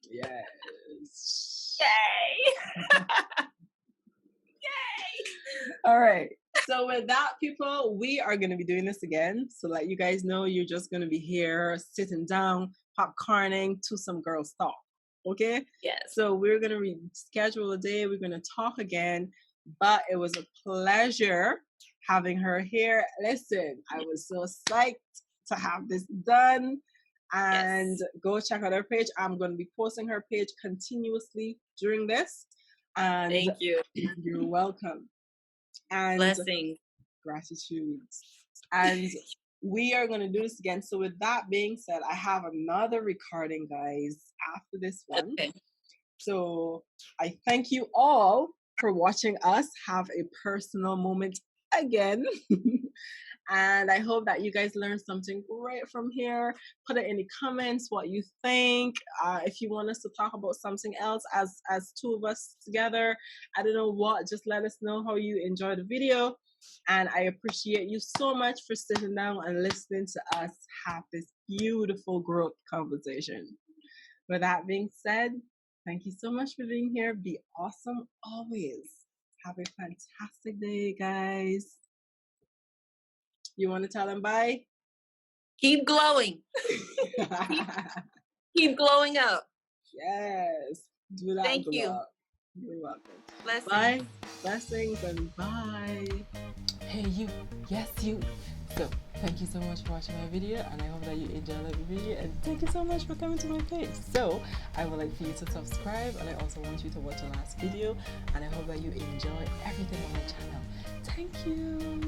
Yes. Yay! All right. So with that, people, we are going to be doing this again. So let you guys know, you're just going to be here sitting down, popcorning to some girls talk. Okay? Yes. So we're going to reschedule a day. We're going to talk again. But it was a pleasure having her here. Listen, I was so psyched to have this done. And go check out her page. I'm going to be posting her page continuously during this. And thank you. You're welcome. And blessings, gratitude. And we are going to do this again. So with that being said, I have another recording, guys, after this one. Okay. So I thank you all for watching us have a personal moment again. And I hope that you guys learned something great from here. Put it in the comments what you think. If you want us to talk about something else as two of us together, I don't know what, just let us know how you enjoyed the video. And I appreciate you so much for sitting down and listening to us have this beautiful growth conversation. With that being said, thank you so much for being here. Be awesome always. Have a fantastic day, guys. You want to tell them bye? Keep glowing. keep glowing up. Yes. Do that. Thank you. Up. You're welcome. Blessings. Bye. Blessings and bye. Hey you. Yes you. So thank you so much for watching my video, and I hope that you enjoyed the video, and thank you so much for coming to my page. So I would like for you to subscribe, and I also want you to watch the last video, and I hope that you enjoy everything on my channel. Thank you.